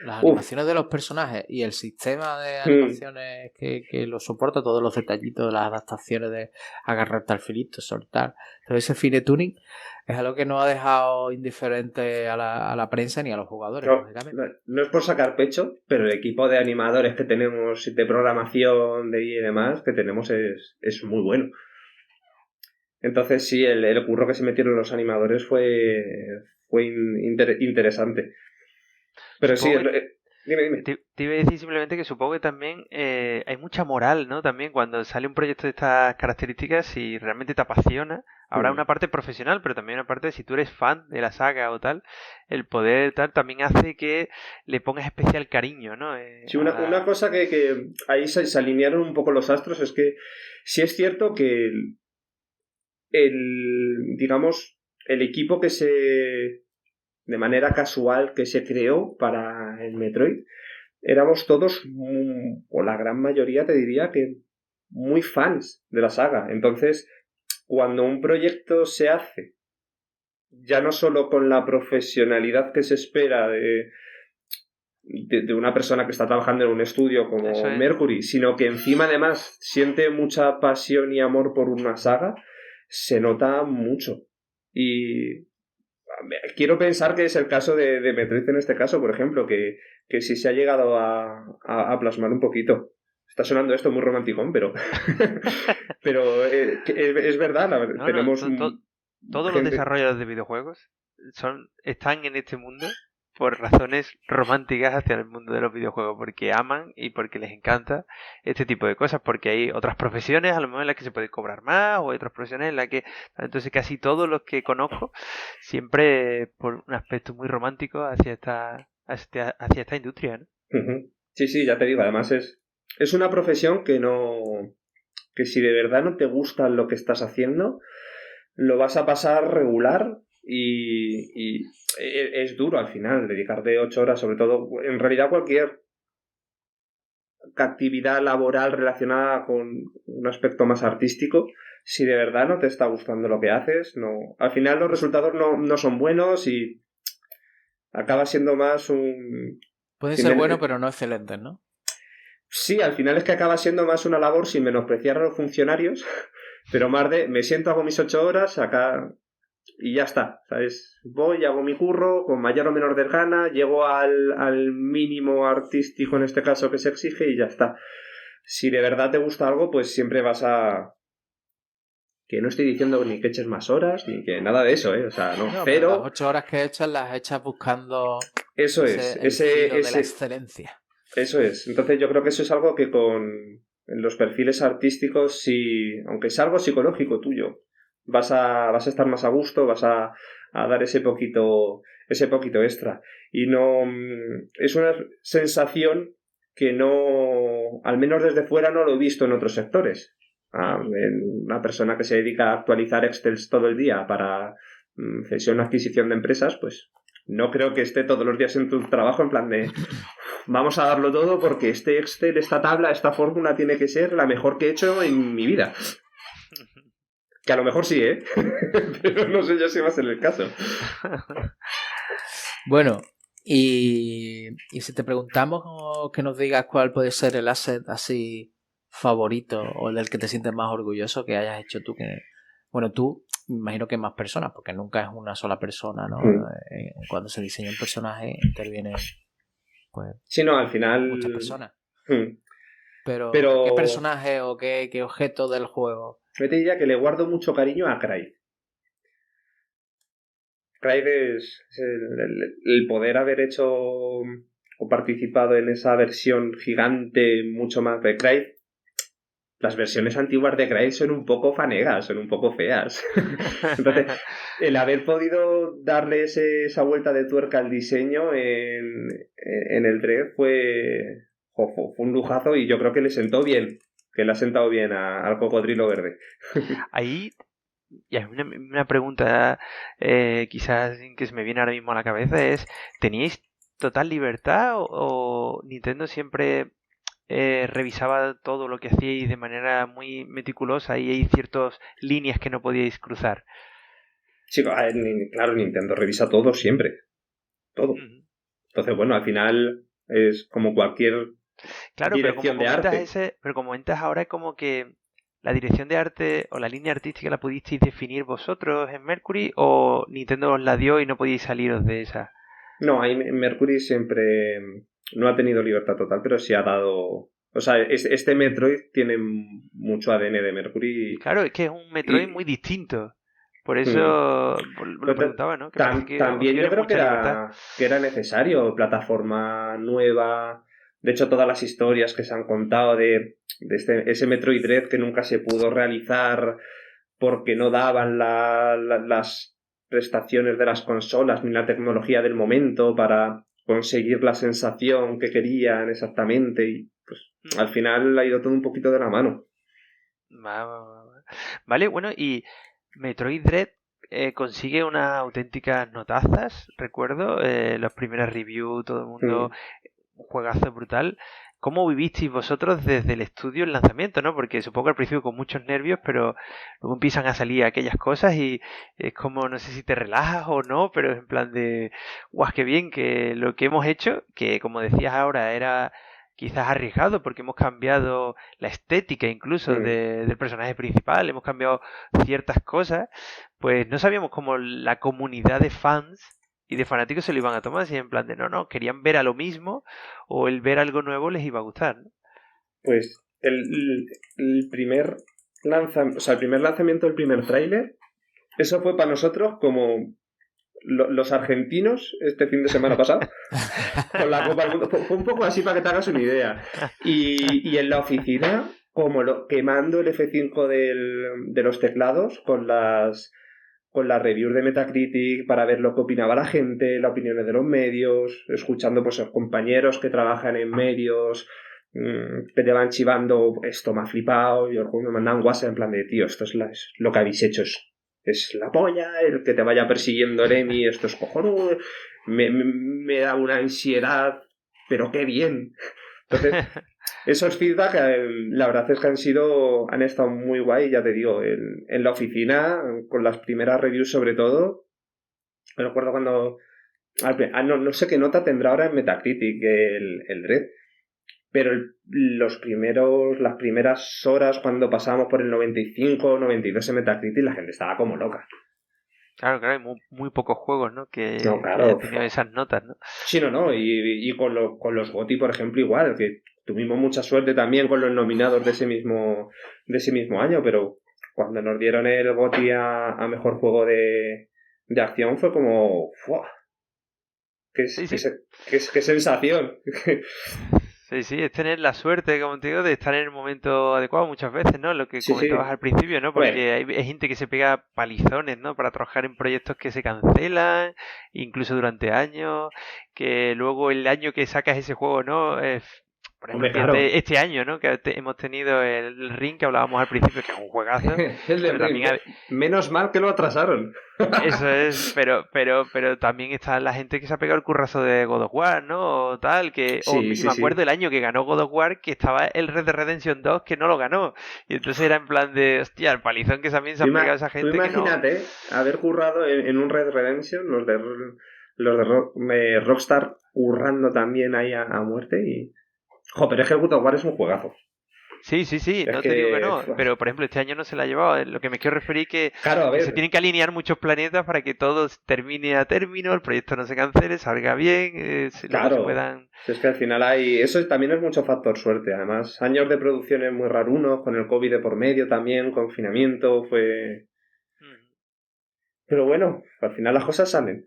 Las animaciones de los personajes y el sistema de animaciones que lo soporta, todos los detallitos, las adaptaciones de agarrarte al filito, soltar, todo ese fine tuning es algo que no ha dejado indiferente a la prensa ni a los jugadores. No es por sacar pecho, pero el equipo de animadores que tenemos, de programación y demás que tenemos es muy bueno. Entonces sí, el curro que se metieron los animadores fue interesante. Pero Supongo sí, dime. Te iba a decir simplemente que supongo que también hay mucha moral, ¿no? También cuando sale un proyecto de estas características, si realmente te apasiona, habrá una parte profesional, pero también una parte de si tú eres fan de la saga o tal, el poder tal también hace que le pongas especial cariño, ¿no? Sí, una cosa que ahí se alinearon un poco los astros es que sí es cierto que digamos, el equipo de manera casual que se creó para el Metroid, éramos todos, o la gran mayoría te diría que muy fans de la saga. Entonces, cuando un proyecto se hace, ya no solo con la profesionalidad que se espera de una persona que está trabajando en un estudio como Mercury, sino que encima además siente mucha pasión y amor por una saga, se nota mucho. Y quiero pensar que es el caso de Metroid en este caso, por ejemplo, que sí se ha llegado a plasmar un poquito. Está sonando esto muy romanticón, pero pero es verdad, tenemos todos los desarrolladores de videojuegos están en este mundo por razones románticas hacia el mundo de los videojuegos, porque aman y porque les encanta este tipo de cosas, porque hay otras profesiones a lo mejor en las que se puede cobrar más, o hay otras profesiones en las que... Entonces casi todos los que conozco, siempre por un aspecto muy romántico hacia esta industria, ¿no? Uh-huh. Sí, ya te digo, además es una profesión que si de verdad no te gusta lo que estás haciendo, lo vas a pasar regular y es duro al final dedicarte 8 horas, sobre todo, en realidad cualquier actividad laboral relacionada con un aspecto más artístico, si de verdad no te está gustando lo que haces, no, al final los resultados no son buenos y acaba siendo más un... Pueden ser buenos pero no excelentes, ¿no? Sí, al final es que acaba siendo más una labor sin menospreciar a los funcionarios, pero más de me siento, hago mis 8 horas, acá y ya está, ¿sabes? Voy, hago mi curro con mayor o menor desgana, llego al mínimo artístico en este caso que se exige y ya está. Si de verdad te gusta algo, pues siempre vas a... Que no estoy diciendo ni que eches más horas, ni que nada de eso, ¿eh? O sea, no, pero... Las 8 horas que echas las echas buscando... Eso de la excelencia. Eso es. Entonces yo creo que eso es algo que en los perfiles artísticos, si, aunque es algo psicológico tuyo, vas a estar más a gusto, vas a dar ese poquito extra. Y no es una sensación que no, al menos desde fuera, no lo he visto en otros sectores. Una persona que se dedica a actualizar Excel todo el día para cesión o adquisición de empresas, pues no creo que esté todos los días en tu trabajo en plan de vamos a darlo todo porque este Excel, esta tabla, esta fórmula tiene que ser la mejor que he hecho en mi vida. Que a lo mejor sí, ¿eh? Pero no sé yo si va a ser el caso. Bueno, y si te preguntamos que nos digas cuál puede ser el asset así favorito o del que te sientes más orgulloso que hayas hecho tú, bueno, tú, me imagino que más personas, porque nunca es una sola persona, ¿no? Cuando se diseña un personaje intervienen, pues, sí, no, al final muchas personas. Pero ¿qué personaje o qué objeto del juego? Yo te diría que le guardo mucho cariño a Craig. Craig es el poder haber hecho o participado en esa versión gigante mucho más de Craig. Las versiones antiguas de Craig son un poco fanegas, son un poco feas. Entonces, el haber podido darle esa vuelta de tuerca al diseño en el Dread fue un lujazo y yo creo que le sentó bien. Que le ha sentado bien al cocodrilo verde. Ahí, y hay una pregunta quizás que se me viene ahora mismo a la cabeza es, ¿teníais total libertad o Nintendo siempre revisaba todo lo que hacíais de manera muy meticulosa y hay ciertas líneas que no podíais cruzar? Sí, claro, Nintendo revisa todo siempre. Todo. Entonces, bueno, al final es como cualquier... Claro, dirección de arte. Pero como comentas ahora es como que la dirección de arte o la línea artística la pudisteis definir vosotros en Mercury o Nintendo os la dio y no podíais saliros de esa. No, ahí Mercury siempre no ha tenido libertad total, pero sí ha dado O sea, este Metroid tiene mucho ADN de Mercury. Claro, es que es un Metroid muy distinto. Por eso lo preguntaba, ¿no? Que también yo creo que era necesario plataforma nueva. De hecho, todas las historias que se han contado de ese Metroid Dread que nunca se pudo realizar porque no daban las prestaciones de las consolas ni la tecnología del momento para conseguir la sensación que querían exactamente, y pues al final ha ido todo un poquito de la mano. Vale, bueno, y Metroid Dread consigue unas auténticas notazas, recuerdo, los primeros reviews, todo el mundo, un juegazo brutal. ¿Cómo vivisteis vosotros desde el estudio el lanzamiento, no? Porque supongo que al principio con muchos nervios, pero luego empiezan a salir aquellas cosas y es como, no sé si te relajas o no, pero es en plan de, guau, qué bien que lo que hemos hecho, que como decías ahora era quizás arriesgado porque hemos cambiado la estética incluso del personaje principal, hemos cambiado ciertas cosas, pues no sabíamos cómo la comunidad de fans y de fanáticos se lo iban a tomar, así en plan de no, querían ver a lo mismo o el ver algo nuevo les iba a gustar, ¿no? Pues el primer lanzamiento del primer tráiler, eso fue para nosotros como los argentinos este fin de semana pasado con la Copa del Mundo. Fue un poco así para que te hagas una idea. Y en la oficina, como quemando el F5 de los teclados con las reviews de Metacritic para ver lo que opinaba la gente, las opiniones de los medios, escuchando pues a los compañeros que trabajan en medios, que te van chivando, esto me ha flipado, y me mandan WhatsApp en plan de, tío, esto es lo que habéis hecho, es la polla, el que te vaya persiguiendo el Emi, esto es cojonudo, me da una ansiedad, pero qué bien. Entonces, esos feedback, la verdad es que han estado muy guay, ya te digo, en la oficina, con las primeras reviews sobre todo. Me recuerdo cuando... no sé qué nota tendrá ahora en Metacritic el Dread, pero las primeras horas cuando pasábamos por el 95, 92 en Metacritic, la gente estaba como loca. Claro, hay muy pocos juegos, ¿no? Que claro, tenían esas notas, ¿no? Sí, no, y con los GOTY, por ejemplo, igual, que tuvimos mucha suerte también con los nominados de ese mismo año, pero cuando nos dieron el GOTY a mejor juego de acción fue como, ¡fua! ¡Qué sensación! Sí, es tener la suerte, como te digo, de estar en el momento adecuado muchas veces, ¿no? Lo que comentabas al principio, ¿no? Porque hay gente que se pega palizones, ¿no? Para trabajar en proyectos que se cancelan, incluso durante años, que luego el año que sacas ese juego, ¿no? Por ejemplo, claro, este año, ¿no? Que hemos tenido el Ring, que hablábamos al principio, que es un juegazo. El de Ring. Menos mal que lo atrasaron. Eso es, pero también está la gente que se ha pegado el currazo de God of War, ¿no? O tal, que me acuerdo el año que ganó God of War, que estaba el Red Dead Redemption 2 que no lo ganó. Y entonces era en plan de, hostia, el palizón que también se ha pegado esa gente. Tú imagínate haber currado en un Red Dead Redemption, los de Rockstar currando también ahí a muerte y... pero es que el God of War es un juegazo. Sí, no te digo que no, pero por ejemplo este año no se la ha llevado. Lo que me quiero referir es que se tienen que alinear muchos planetas para que todo termine a término, el proyecto no se cancele, salga bien, se puedan... Es que al final eso también es mucho factor suerte. Además, años de producciones muy rarunos, con el COVID de por medio también, confinamiento, fue... Pero bueno, al final las cosas salen.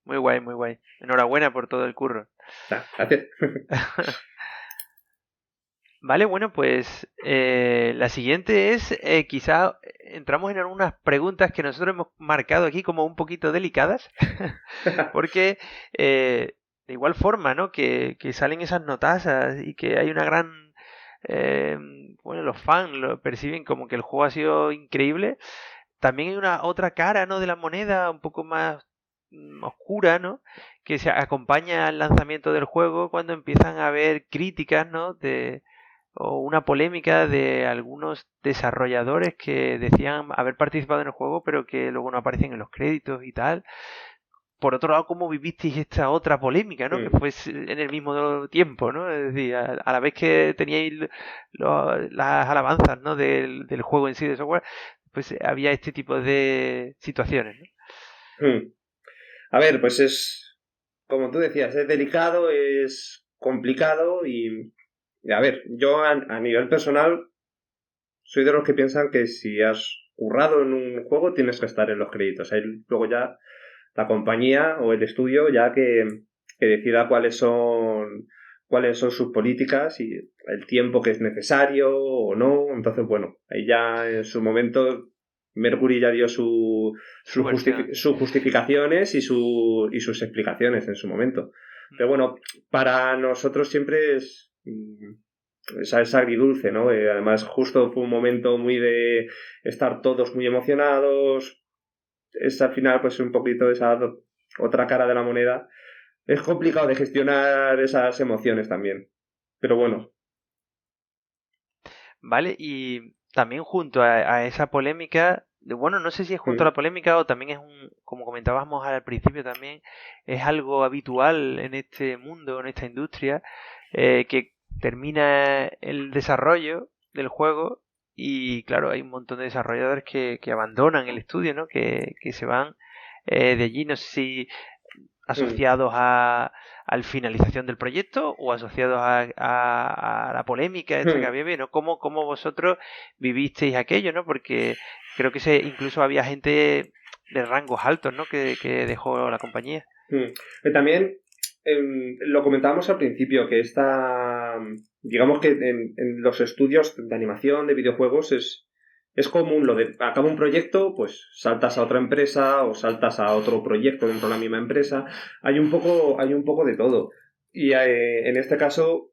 Muy guay, muy guay. Enhorabuena por todo el curro. Gracias. Vale, bueno, pues la siguiente es, quizá entramos en algunas preguntas que nosotros hemos marcado aquí como un poquito delicadas, porque de igual forma, ¿no? Que salen esas notazas y que hay una gran... bueno, los fans lo perciben como que el juego ha sido increíble. También hay una otra cara, ¿no? De la moneda, un poco más oscura, ¿no? Que se acompaña al lanzamiento del juego cuando empiezan a haber críticas, ¿no? O una polémica de algunos desarrolladores que decían haber participado en el juego pero que luego no aparecen en los créditos y tal. Por otro lado, ¿cómo vivisteis esta otra polémica, ¿no? Que fue en el mismo tiempo, ¿no? Es decir, a la vez que teníais las alabanzas, ¿no? del juego en sí de software, pues había este tipo de situaciones, ¿no? A ver, pues es, como tú decías, es delicado, es complicado y A ver, yo a nivel personal soy de los que piensan que si has currado en un juego tienes que estar en los créditos. Ahí luego ya la compañía o el estudio ya que decida cuáles son sus políticas y el tiempo que es necesario o no. Entonces, bueno, ahí ya en su momento Mercury ya dio sus justificaciones y sus explicaciones en su momento. Pero bueno, para nosotros siempre es agridulce, ¿no? Además, justo fue un momento muy de estar todos muy emocionados. Es al final, pues, un poquito esa otra cara de la moneda. Es complicado de gestionar esas emociones también. Pero bueno. Vale, y también junto a esa polémica, bueno, no sé si es junto a la polémica o también es como comentábamos al principio también, es algo habitual en este mundo, en esta industria, que termina el desarrollo del juego y claro, hay un montón de desarrolladores que abandonan el estudio, ¿no? Que se van de allí, no sé si asociados a la finalización del proyecto o asociados a la polémica esta que había, ¿no? ¿Cómo vosotros vivisteis aquello, ¿no? Porque creo que incluso había gente de rangos altos, ¿no? Que dejó la compañía. También lo comentábamos al principio, que digamos que en los estudios de animación, de videojuegos, es común lo de acaba un proyecto, pues saltas a otra empresa o saltas a otro proyecto dentro de la misma empresa. Hay un poco de todo. Y en este caso,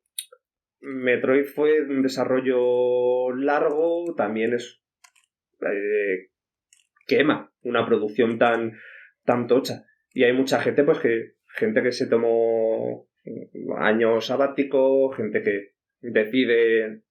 Metroid fue un desarrollo largo, también quema una producción tan tocha. Y hay mucha gente, pues gente que se tomó años sabáticos, gente que decide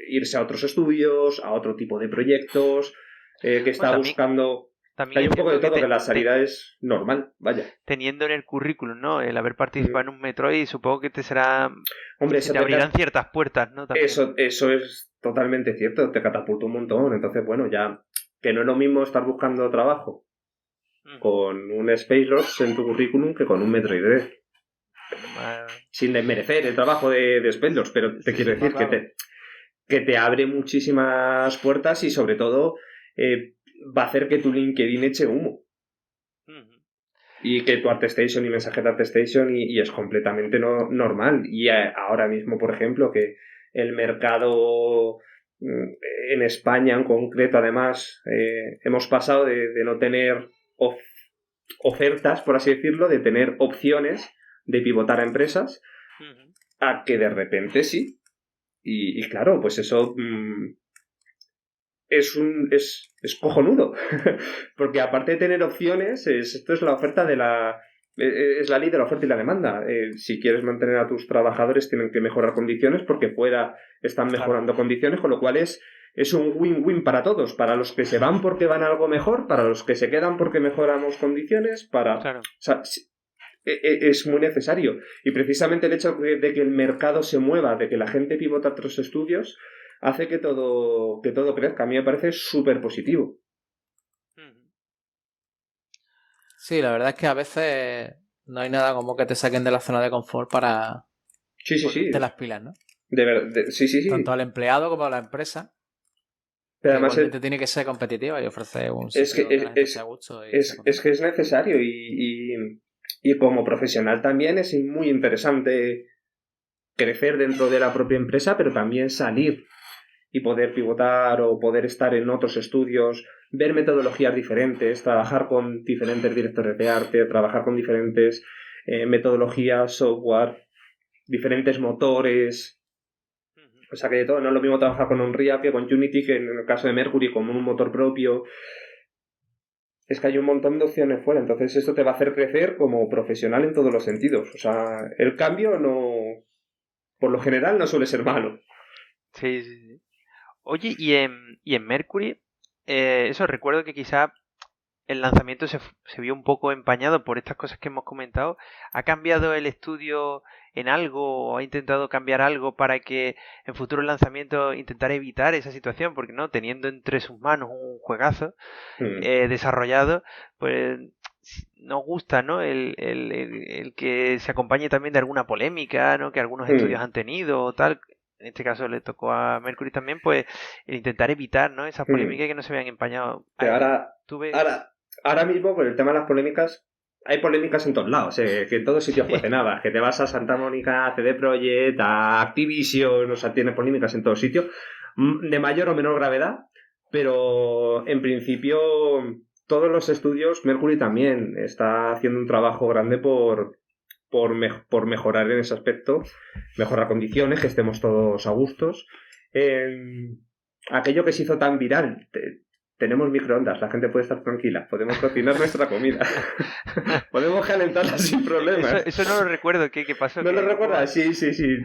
irse a otros estudios, a otro tipo de proyectos, que está también, buscando... También hay un poco de todo, que la salida es normal, vaya. Teniendo en el currículum, ¿no? El haber participado en un Metroid, supongo que te será... Hombre, te abrirán ciertas puertas, ¿no? También. Eso es totalmente cierto, te catapulta un montón. Entonces, bueno, ya que no es lo mismo estar buscando trabajo con un Space Rocks en tu currículum que con un Metroid Dread. Sin desmerecer el trabajo de Space Rocks, pero te quiero decir que te abre muchísimas puertas y sobre todo va a hacer que tu LinkedIn eche humo. Y que tu ArtStation y mensaje de ArtStation y es completamente normal. Y ahora mismo, por ejemplo, que el mercado en España en concreto, además, hemos pasado de no tener ofertas, por así decirlo, de tener opciones de pivotar a empresas, a que de repente sí. Y claro, pues eso es cojonudo. Porque aparte de tener opciones, esto es la oferta es la ley de la oferta y la demanda. Si quieres mantener a tus trabajadores, tienen que mejorar condiciones porque fuera están mejorando condiciones, con lo cual es un win-win para todos. Para los que se van porque van a algo mejor, para los que se quedan porque mejoramos condiciones, o sea, es muy necesario. Y precisamente el hecho de que el mercado se mueva, de que la gente pivota a otros estudios, hace que todo crezca. A mí me parece súper positivo. Sí, la verdad es que a veces no hay nada como que te saquen de la zona de confort para ponerte las pilas, ¿no? Sí. Tanto al empleado como a la empresa. Pero además igualmente tiene que ser competitiva y ofrecer un sitio donde la gente sea a gusto. Es que es necesario y como profesional también es muy interesante crecer dentro de la propia empresa, pero también salir y poder pivotar o poder estar en otros estudios, ver metodologías diferentes, trabajar con diferentes directores de arte, trabajar con diferentes metodologías, software, diferentes motores. O sea que de todo, no es lo mismo trabajar con Unreal que con Unity, que en el caso de Mercury con un motor propio. Es que hay un montón de opciones fuera, entonces esto te va a hacer crecer como profesional en todos los sentidos. O sea, el cambio por lo general no suele ser malo. Sí. Oye, y en Mercury, eso recuerdo que quizá el lanzamiento se vio un poco empañado por estas cosas que hemos comentado. ¿Ha cambiado el estudio en algo o ha intentado cambiar algo para que en futuros lanzamientos intentara evitar esa situación? Porque no, teniendo entre sus manos un juegazo desarrollado, pues nos gusta, ¿no? El que se acompañe también de alguna polémica, ¿no? Que algunos estudios han tenido o tal. En este caso le tocó a Mercury también, pues el intentar evitar, ¿no? Esas polémicas y que no se vean empañados. Que ahora mismo, con el tema de las polémicas, hay polémicas en todos lados, que en todos sitios pues nada, que te vas a Santa Mónica, a CD Projekt, a Activision, o sea, tiene polémicas en todos sitios, de mayor o menor gravedad, pero en principio todos los estudios, Mercury también está haciendo un trabajo grande por mejorar en ese aspecto, mejorar condiciones, que estemos todos a gustos. Aquello que se hizo tan viral, tenemos microondas, la gente puede estar tranquila, podemos cocinar nuestra comida, podemos calentarla sin problemas. Eso no lo recuerdo, ¿qué pasó? ¿No lo recuerdas? Sí.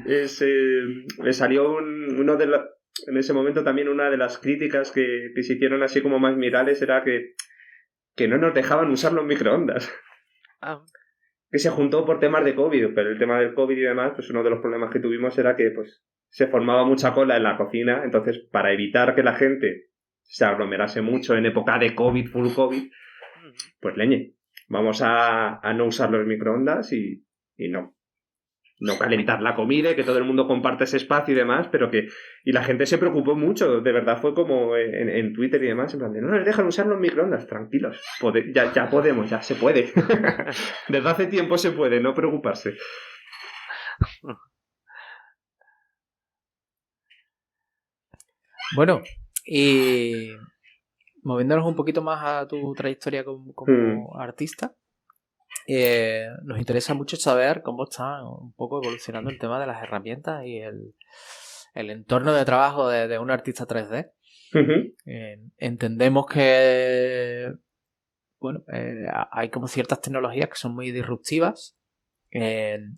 Le salió en ese momento también una de las críticas que se hicieron así como más virales era que no nos dejaban usar los microondas. Que se juntó por temas de COVID, pero el tema del COVID y demás, pues uno de los problemas que tuvimos era que pues se formaba mucha cola en la cocina, entonces para evitar que la gente se aglomerase mucho en época de COVID, full COVID, pues leñe, vamos a no usar los microondas y no calentar la comida y que todo el mundo comparte ese espacio y demás, y la gente se preocupó mucho, de verdad fue como en Twitter y demás, en plan de no nos dejan usar los microondas, tranquilos, ya podemos, ya se puede. Desde hace tiempo se puede, no preocuparse. Bueno, y moviéndonos un poquito más a tu trayectoria como artista, nos interesa mucho saber cómo está un poco evolucionando el tema de las herramientas y el entorno de trabajo de un artista 3D. Entendemos que hay como ciertas tecnologías que son muy disruptivas.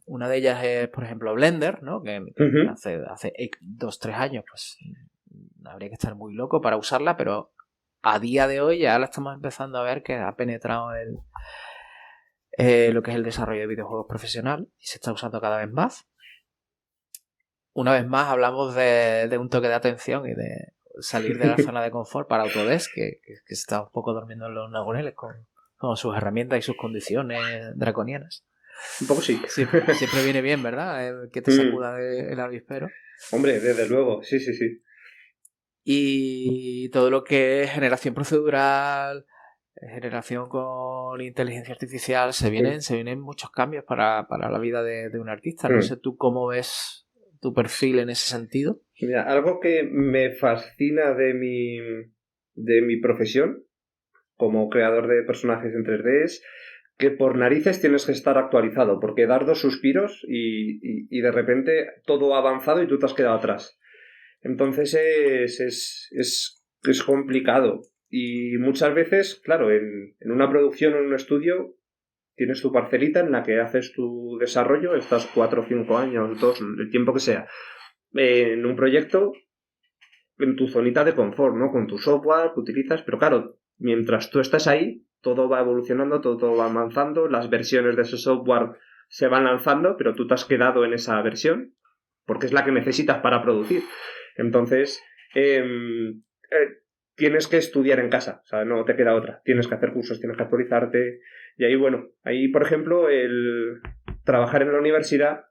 Una de ellas es, por ejemplo, Blender, ¿no? Que hace 2-3 años pues habría que estar muy loco para usarla, pero a día de hoy ya la estamos empezando a ver que ha penetrado lo que es el desarrollo de videojuegos profesional y se está usando cada vez más. Una vez más hablamos de un toque de atención y de salir de la zona de confort para Autodesk, que se está un poco durmiendo en los laguneles con sus herramientas y sus condiciones draconianas. Un poco sí. Siempre viene bien, ¿verdad? Que te sacuda el avispero. Hombre, desde luego, sí. Y todo lo que es generación procedural, generación con inteligencia artificial, se vienen muchos cambios para la vida de un artista. No sé tú cómo ves tu perfil en ese sentido. Mira, algo que me fascina de mi profesión como creador de personajes en 3D es que por narices tienes que estar actualizado, porque dar 2 suspiros y de repente todo ha avanzado y tú te has quedado atrás. Entonces es complicado. Y muchas veces, claro, en una producción o en un estudio tienes tu parcelita en la que haces tu desarrollo, estás 4 o 5 años, 2, el tiempo que sea, en un proyecto, en tu zonita de confort, ¿no? Con tu software que utilizas, pero claro, mientras tú estás ahí, todo va evolucionando, todo va avanzando, las versiones de ese software se van lanzando, pero tú te has quedado en esa versión porque es la que necesitas para producir. Entonces, tienes que estudiar en casa, o sea, no te queda otra. Tienes que hacer cursos, tienes que actualizarte. Y ahí, por ejemplo, el trabajar en la universidad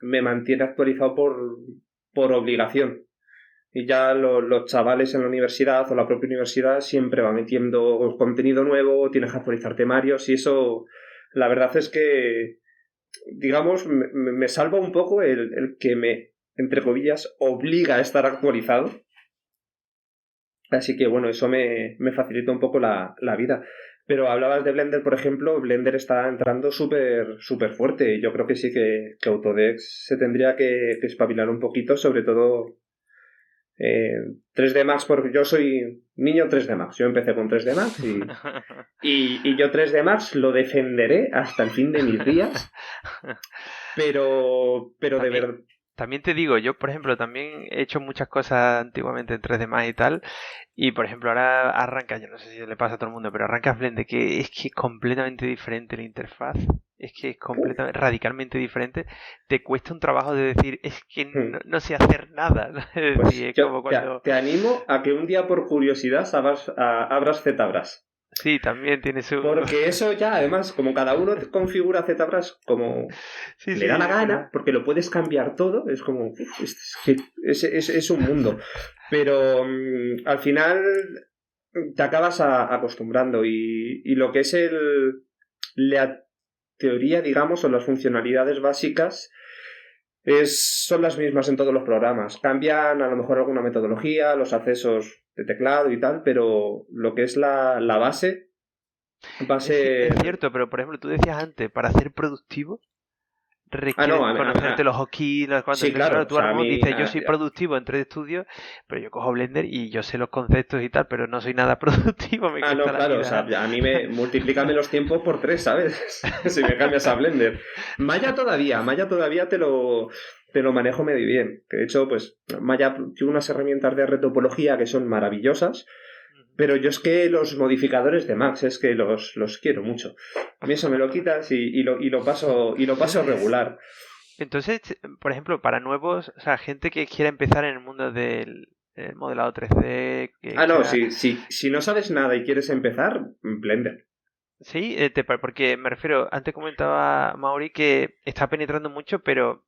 me mantiene actualizado por obligación. Y ya los chavales en la universidad o la propia universidad siempre va metiendo contenido nuevo, tienes que actualizar temarios y eso, la verdad es que, digamos, me salva un poco el que me, entre comillas, obliga a estar actualizado. Así que bueno, eso me facilita un poco la vida. Pero hablabas de Blender, por ejemplo. Blender está entrando súper fuerte. Yo creo que sí que Autodesk se tendría que espabilar un poquito, sobre todo 3D Max, porque yo soy niño 3D Max. Yo empecé con 3D Max y yo 3D Max lo defenderé hasta el fin de mis días. Pero de verdad... También te digo, yo por ejemplo también he hecho muchas cosas antiguamente en 3D Max y tal, y por ejemplo ahora arranca, yo no sé si le pasa a todo el mundo, pero arrancas Blender, que es completamente diferente la interfaz, es que es completamente, radicalmente diferente, te cuesta un trabajo de decir, es que no sé hacer nada, ¿no? Es pues decir, es como cuando... te animo a que un día por curiosidad abras ZBrush. Sí, también tiene su... Porque eso ya, además, como cada uno configura ZBrush como Sí, le da la es gana, verdad. porque lo puedes cambiar todo, es como... es un mundo. Pero al final te acabas acostumbrando y lo que es la teoría, digamos, o las funcionalidades básicas son las mismas en todos los programas. Cambian a lo mejor alguna metodología, los accesos de teclado y tal, pero lo que es la base va a ser... Es cierto, pero por ejemplo, tú decías antes, para ser productivo requieres no, conocerte los hotkeys, las cuantas. sí, Entonces, claro, claro, o tú a sea, lo a mejor mí... dices, yo soy productivo en 3D Studio, pero yo cojo Blender y yo sé los conceptos y tal, pero no soy nada productivo, me no, cuesta la claro, o sea, vida. a mí multiplícame los tiempos por 3, ¿sabes? Si me cambias a Blender. Maya todavía te lo manejo medio bien. Que de hecho, pues, Maya tiene unas herramientas de retopología que son maravillosas, pero yo es que los modificadores de Max es que los quiero mucho. A mí eso me lo quitas y lo paso regular. Entonces, por ejemplo, para nuevos, o sea, gente que quiera empezar en el mundo del modelado 3D, que No, quiera... si no sabes nada y quieres empezar, Blender. Sí, porque me refiero, antes comentaba Mauri que está penetrando mucho, pero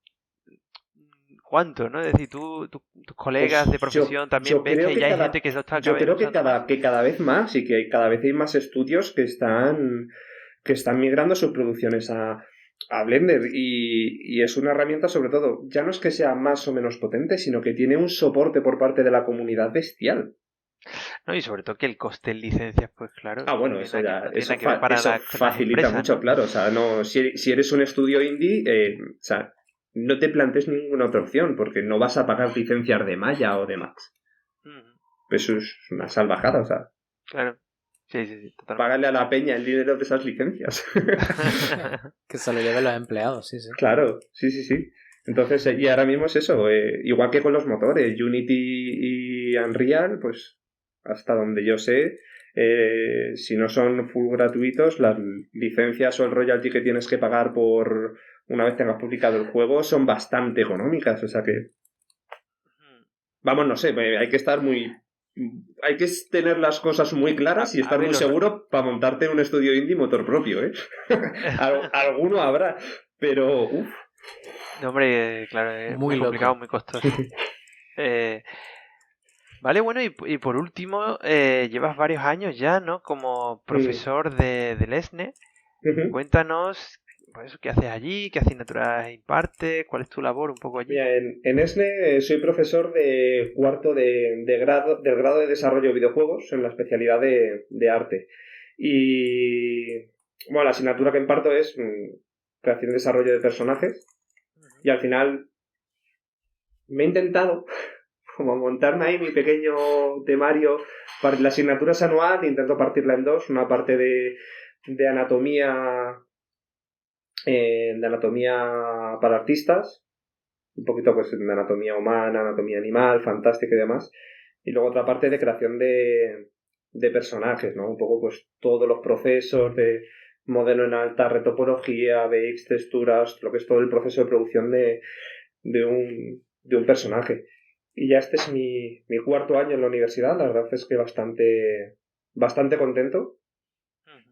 ¿cuánto, no? Es decir, tus colegas Pues de profesión también yo ves creo que que ya hay gente que lo está yo cada vez creo usando más. que cada vez más y que cada vez hay más estudios que están migrando sus producciones a Blender y es una herramienta sobre todo, ya no es que sea más o menos potente, sino que tiene un soporte por parte de la comunidad bestial. ¿No? Y sobre todo que el coste en licencias, pues claro, Bueno, no eso tiene ya, no tiene nada que ver para eso las facilita empresas, mucho, ¿no? claro. O sea, no, si eres un estudio indie, o sea, no te plantes ninguna otra opción, porque no vas a pagar licencias de Maya o de Max. Ujú, Eso es una salvajada, o sea, claro. Sí, totalmente. págale a la peña el dinero de esas licencias. Que se lo lleven los empleados, sí. Claro, sí. Entonces, y ahora mismo es eso, igual que con los motores, Unity y Unreal, pues hasta donde yo sé, si no son full gratuitos, las licencias o el royalty que tienes que pagar por una vez tengas publicado el juego son bastante económicas, o sea que, vamos, no sé, hay que estar hay que tener las cosas muy claras y A estar ver, muy seguro para montarte un estudio indie motor propio, ¿eh? Alguno habrá, pero, uff. No, hombre, claro, es Muy muy complicado, loco. muy costoso. Vale, bueno, y por último, llevas varios años ya, ¿no? Como profesor del ESNE. Cuéntanos, pues, qué haces allí, qué asignaturas impartes, cuál es tu labor un poco allí. Mira, en ESNE soy profesor de cuarto del grado de desarrollo de videojuegos en la especialidad de arte. Y bueno, la asignatura que imparto es creación y desarrollo de personajes. Y al final me he intentado como montarme ahí mi pequeño temario. La asignatura es anual, intento partirla en dos. Una parte de anatomía para artistas, un poquito pues de anatomía humana, anatomía animal, fantástica y demás, y luego otra parte de creación de personajes, ¿no? Un poco pues todos los procesos de modelo en alta, retopología, VX, texturas, lo que es todo el proceso de producción de un personaje. Y ya este es mi cuarto año en la universidad, la verdad es que bastante contento.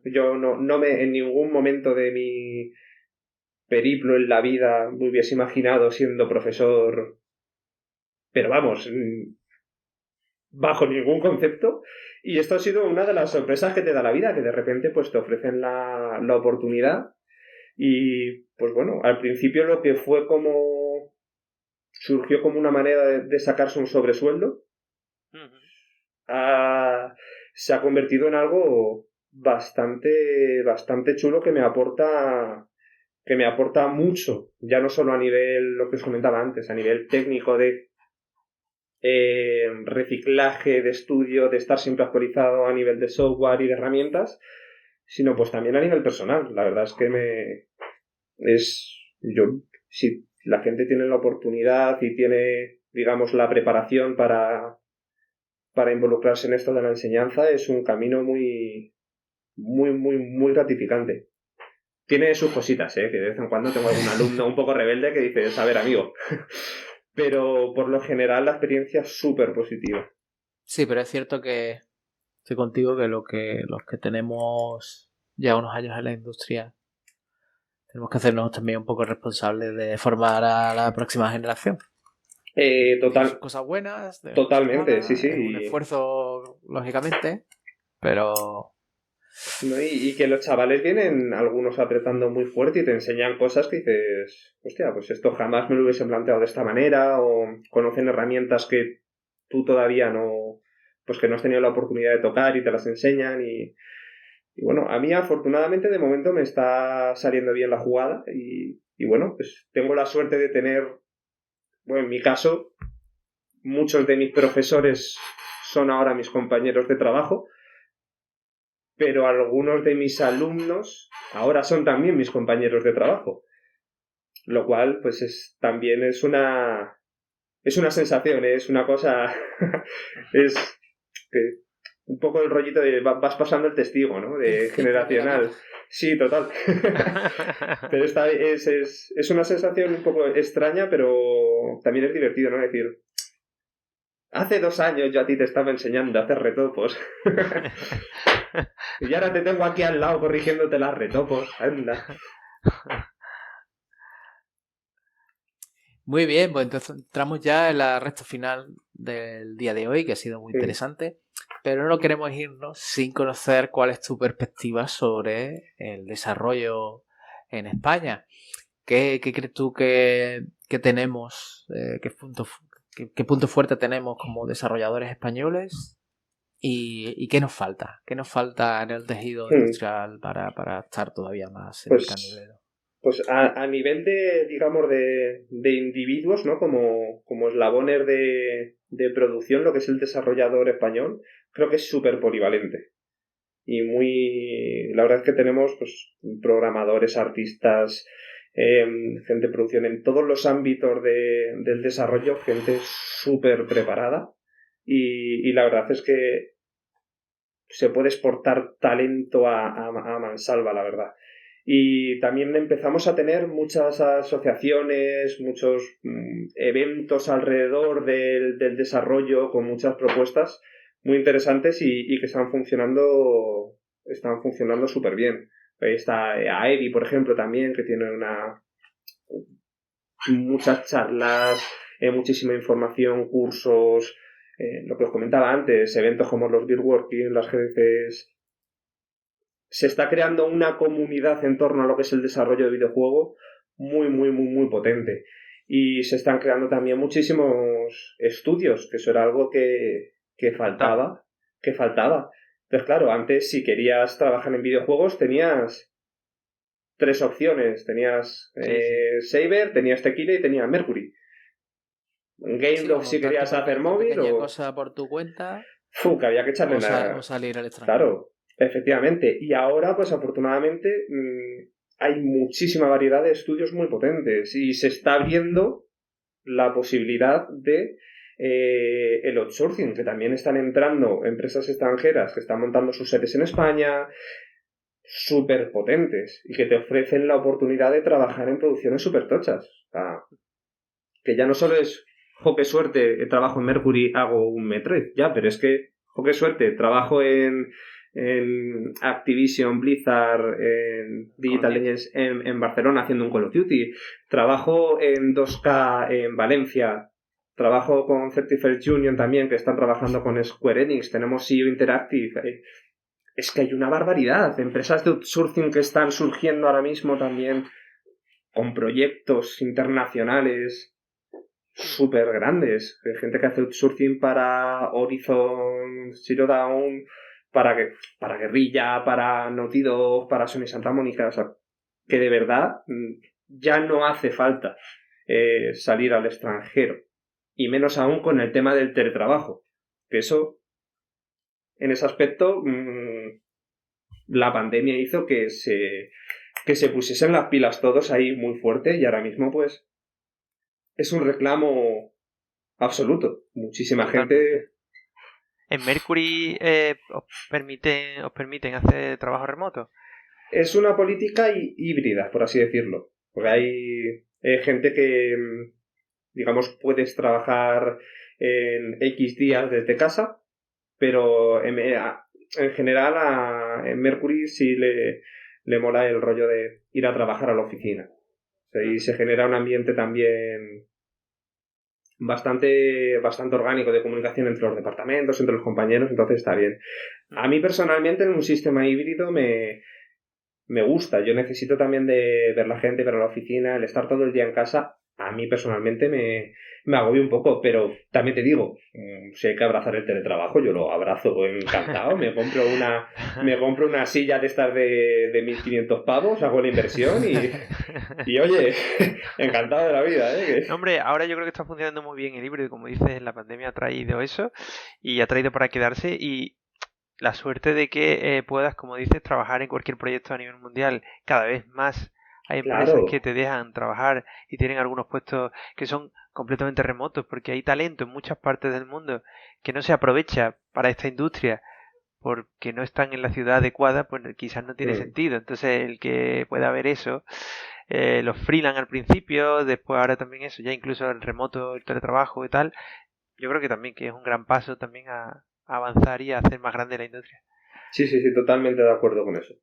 Yo no en ningún momento de mi periplo en la vida me hubiese imaginado siendo profesor, pero vamos, bajo ningún concepto. Y esto ha sido una de las sorpresas que te da la vida, que de repente pues te ofrecen la oportunidad. Y pues bueno, al principio lo que surgió como una manera de sacarse un sobresueldo, se ha convertido en algo bastante chulo que me aporta mucho, ya no solo a nivel, lo que os comentaba antes, a nivel técnico de reciclaje, de estudio, de estar siempre actualizado a nivel de software y de herramientas, sino pues también a nivel personal. La verdad es que si la gente tiene la oportunidad y tiene, digamos, la preparación para involucrarse en esto de la enseñanza, es un camino muy gratificante. Tiene sus cositas, que de vez en cuando tengo algún alumno un poco rebelde que dice, a ver, amigo. Pero por lo general la experiencia es súper positiva. Sí, pero es cierto que estoy contigo que los que tenemos ya unos años en la industria tenemos que hacernos también un poco responsables de formar a la próxima generación. Total. Cosas buenas, Totalmente, malas, sí, sí. Es un esfuerzo, lógicamente, pero... ¿No? Y que los chavales vienen algunos apretando muy fuerte y te enseñan cosas que dices, hostia, pues esto jamás me lo hubiese planteado de esta manera, o conocen herramientas que tú todavía no, pues que no has tenido la oportunidad de tocar y te las enseñan y bueno, a mí afortunadamente de momento me está saliendo bien la jugada y bueno, pues tengo la suerte de tener, bueno, en mi caso, muchos de mis profesores son ahora mis compañeros de trabajo, pero algunos de mis alumnos ahora son también mis compañeros de trabajo. Lo cual, pues también es una sensación, es una cosa, es que un poco el rollito de vas pasando el testigo, ¿no? De generacional. Sí, total. Pero es una sensación un poco extraña, pero también es divertido, ¿no? Es decir, hace 2 años yo a ti te estaba enseñando a hacer retopos. Y ahora te tengo aquí al lado corrigiéndote las retopos. Anda. Muy bien, pues entonces entramos ya en la recta final del día de hoy, que ha sido muy interesante, pero no queremos irnos sin conocer cuál es tu perspectiva sobre el desarrollo en España. ¿Qué crees tú que tenemos? ¿Qué punto fuerte tenemos como desarrolladores españoles? ¿Y qué nos falta? ¿Qué nos falta en el tejido industrial para estar todavía más en el candelero? Pues a nivel de, digamos, de individuos, ¿no? Como eslabones de producción, lo que es el desarrollador español, creo que es súper polivalente. Y la verdad es que tenemos pues programadores, artistas, gente de producción en todos los ámbitos del desarrollo, gente súper preparada. Y la verdad es que se puede exportar talento a mansalva, la verdad. Y también empezamos a tener muchas asociaciones, muchos eventos alrededor del desarrollo con muchas propuestas muy interesantes y que están funcionando súper bien. Ahí está AEBI, por ejemplo, también, que tiene muchas charlas, muchísima información, cursos, lo que os comentaba antes, eventos como los Beer Working, las GDCs. Se está creando una comunidad en torno a lo que es el desarrollo de videojuego muy, muy, muy, muy potente. Y se están creando también muchísimos estudios, que eso era algo que faltaba. Entonces, claro, antes si querías trabajar en videojuegos tenías 3 opciones. Tenías Saber, tenías Tequila y tenías Mercury. Gameloft si querías hacer móvil o... cosa por tu cuenta. Que había que echarle o salir al extranjero. Claro, efectivamente. Y ahora, pues afortunadamente, hay muchísima variedad de estudios muy potentes y se está abriendo la posibilidad de el outsourcing, que también están entrando empresas extranjeras que están montando sus sedes en España, súper potentes, y que te ofrecen la oportunidad de trabajar en producciones súper tochas. O sea, que ya no solo es, qué suerte, trabajo en Mercury, hago un Metroid, ya, pero es que, qué suerte, trabajo en Activision, Blizzard, en Digital Legends en Barcelona haciendo un Call of Duty, trabajo en 2K en Valencia, trabajo con 31st Union también, que están trabajando con Square Enix, tenemos CEO Interactive. Es que hay una barbaridad de empresas de outsourcing que están surgiendo ahora mismo también con proyectos internacionales súper grandes, de gente que hace outsourcing para Horizon Zero Dawn, para Guerrilla, para Naughty Dog, para Sony Santa Mónica, o sea, que de verdad ya no hace falta salir al extranjero, y menos aún con el tema del teletrabajo, que eso, en ese aspecto, la pandemia hizo que se pusiesen las pilas todos ahí muy fuerte, y ahora mismo pues es un reclamo absoluto. Muchísima gente... ¿En Mercury os permiten hacer trabajo remoto? Es una política híbrida, por así decirlo. Porque hay gente que, digamos, puedes trabajar en X días desde casa, pero en general en Mercury sí le mola el rollo de ir a trabajar a la oficina. O sea, y se genera un ambiente también bastante orgánico de comunicación entre los departamentos, entre los compañeros, entonces está bien. A mí personalmente en un sistema híbrido me gusta. Yo necesito también de ver la gente, ver a la oficina, el estar todo el día en casa. A mí personalmente me agobio un poco, pero también te digo, si hay que abrazar el teletrabajo, yo lo abrazo encantado. Me compro una silla de estas de 1.500 pavos, hago la inversión y oye, encantado de la vida, ¿eh? Hombre, ahora yo creo que está funcionando muy bien el híbrido, como dices, la pandemia ha traído eso y ha traído para quedarse, y la suerte de que puedas, como dices, trabajar en cualquier proyecto a nivel mundial. Cada vez más hay empresas Claro. que te dejan trabajar y tienen algunos puestos que son completamente remotos, porque hay talento en muchas partes del mundo que no se aprovecha para esta industria porque no están en la ciudad adecuada, pues quizás no tiene sentido. Entonces el que pueda ver eso, los freelance al principio, después ahora también eso, ya incluso el remoto, el teletrabajo y tal, yo creo que también que es un gran paso también a avanzar y a hacer más grande la industria. Sí, totalmente de acuerdo con eso.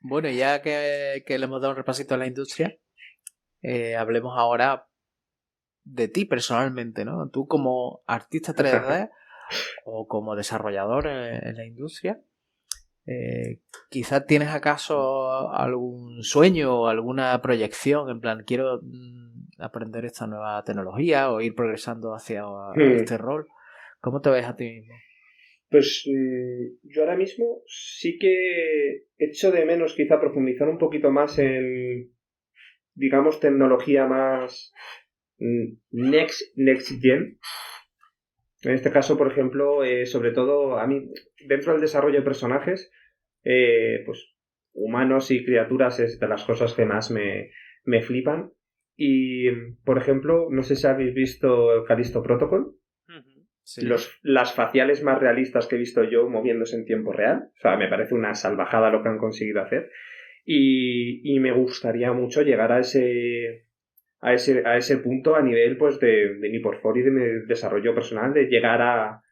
Bueno, ya que le hemos dado un repasito a la industria, hablemos ahora de ti personalmente, ¿no? Tú como artista 3D o como desarrollador en la industria, quizás tienes acaso algún sueño o alguna proyección, en plan, quiero aprender esta nueva tecnología o ir progresando hacia este rol. ¿Cómo te ves a ti mismo? Pues yo ahora mismo sí que echo de menos quizá profundizar un poquito más en, digamos, tecnología más next gen. En este caso, por ejemplo, sobre todo a mí, dentro del desarrollo de personajes, pues humanos y criaturas es de las cosas que más me flipan. Y, por ejemplo, no sé si habéis visto el Callisto Protocol. Sí. Las faciales más realistas que he visto yo moviéndose en tiempo real. O sea, me parece una salvajada lo que han conseguido hacer. Y me gustaría mucho llegar a ese punto a nivel pues de mi portfolio y de mi desarrollo personal, de llegar a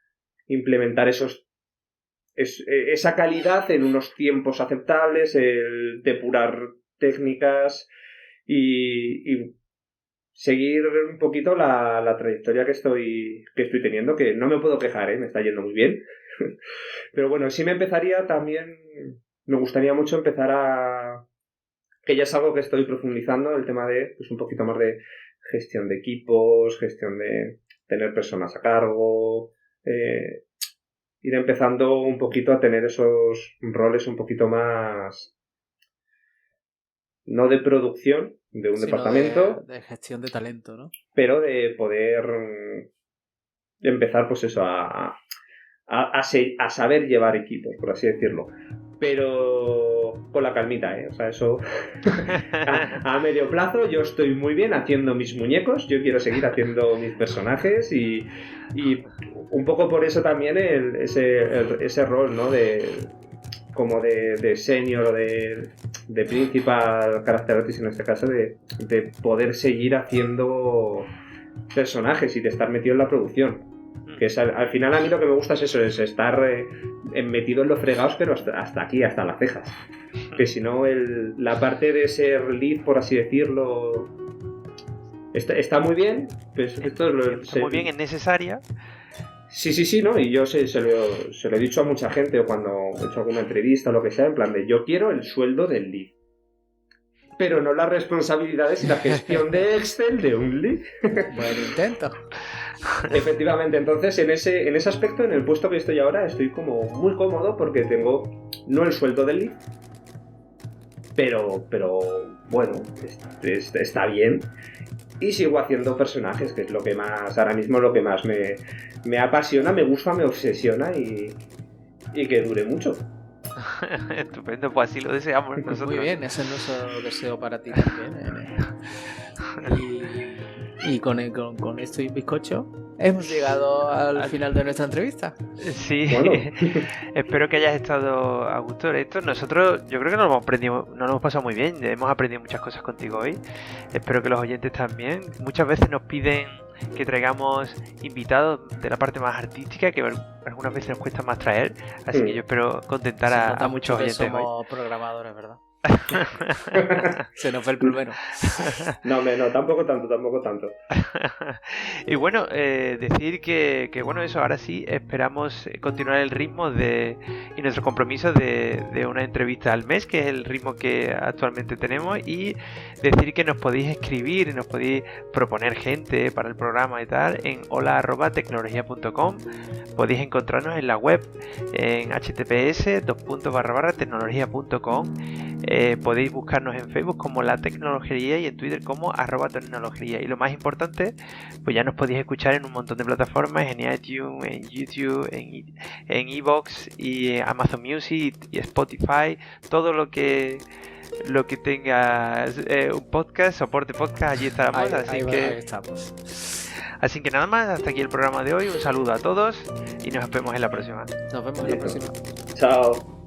implementar esa calidad en unos tiempos aceptables, el depurar técnicas y seguir un poquito la trayectoria que estoy teniendo, que no me puedo quejar, me está yendo muy bien. Pero bueno, sí me gustaría mucho empezar que ya es algo que estoy profundizando, el tema de pues un poquito más de gestión de equipos, gestión de tener personas a cargo, ir empezando un poquito a tener esos roles un poquito más, no de producción de un departamento, de gestión de talento, ¿no? pero de poder empezar pues eso a saber llevar equipos, por así decirlo, pero con la calmita, o sea, eso a medio plazo yo estoy muy bien haciendo mis muñecos, yo quiero seguir haciendo mis personajes y un poco por eso también ese rol, ¿no? Como de senior o de principal character artist en este caso, de poder seguir haciendo personajes y de estar metido en la producción. Que es, al final a mí lo que me gusta es eso, es estar metido en los fregados, pero hasta aquí, hasta las cejas. Que si no, la parte de ser lead, por así decirlo, está muy bien. Pues está muy bien, es necesaria. Sí, ¿no? Y yo se lo he dicho a mucha gente, o cuando he hecho alguna entrevista o lo que sea, en plan de yo quiero el sueldo del lead, pero no las responsabilidades y la gestión de Excel de un lead. Buen intento. Efectivamente, entonces en ese aspecto, en el puesto que estoy ahora, estoy como muy cómodo porque tengo no el sueldo del lead, pero bueno, está bien. Y sigo haciendo personajes, que es lo que más, ahora mismo lo que más me apasiona, me gusta, me obsesiona y que dure mucho. Estupendo, pues así lo deseamos nosotros. Muy bien, ese es nuestro deseo para ti también. Y con esto y un bizcocho hemos llegado al final de nuestra entrevista. Sí, bueno. Espero que hayas estado a gusto de esto. Nosotros, yo creo que nos lo hemos pasado muy bien, hemos aprendido muchas cosas contigo hoy. Espero que los oyentes también. Muchas veces nos piden que traigamos invitados de la parte más artística, que algunas veces nos cuesta más traer, así que yo espero contentar a muchos oyentes hoy. Somos programadores, ¿verdad? Se nos fue el plumero. No, tampoco tanto. Y bueno, decir que bueno, eso, ahora sí esperamos continuar el ritmo y nuestro compromiso de una entrevista al mes, que es el ritmo que actualmente tenemos, y decir que nos podéis escribir, nos podéis proponer gente para el programa y tal en hola@tecnologia.com. Podéis encontrarnos en la web en https://tecnologia.com. Podéis buscarnos en Facebook como La Tecnologería y en Twitter como @tecnologería. Y lo más importante, pues ya nos podéis escuchar en un montón de plataformas, en iTunes, en YouTube, en iVoox y Amazon Music y Spotify, todo lo que tenga un podcast, soporte podcast, allí estaremos. Ahí estamos. Así que nada más, hasta aquí el programa de hoy. Un saludo a todos y nos vemos en la próxima. Nos vemos en la próxima. Chao.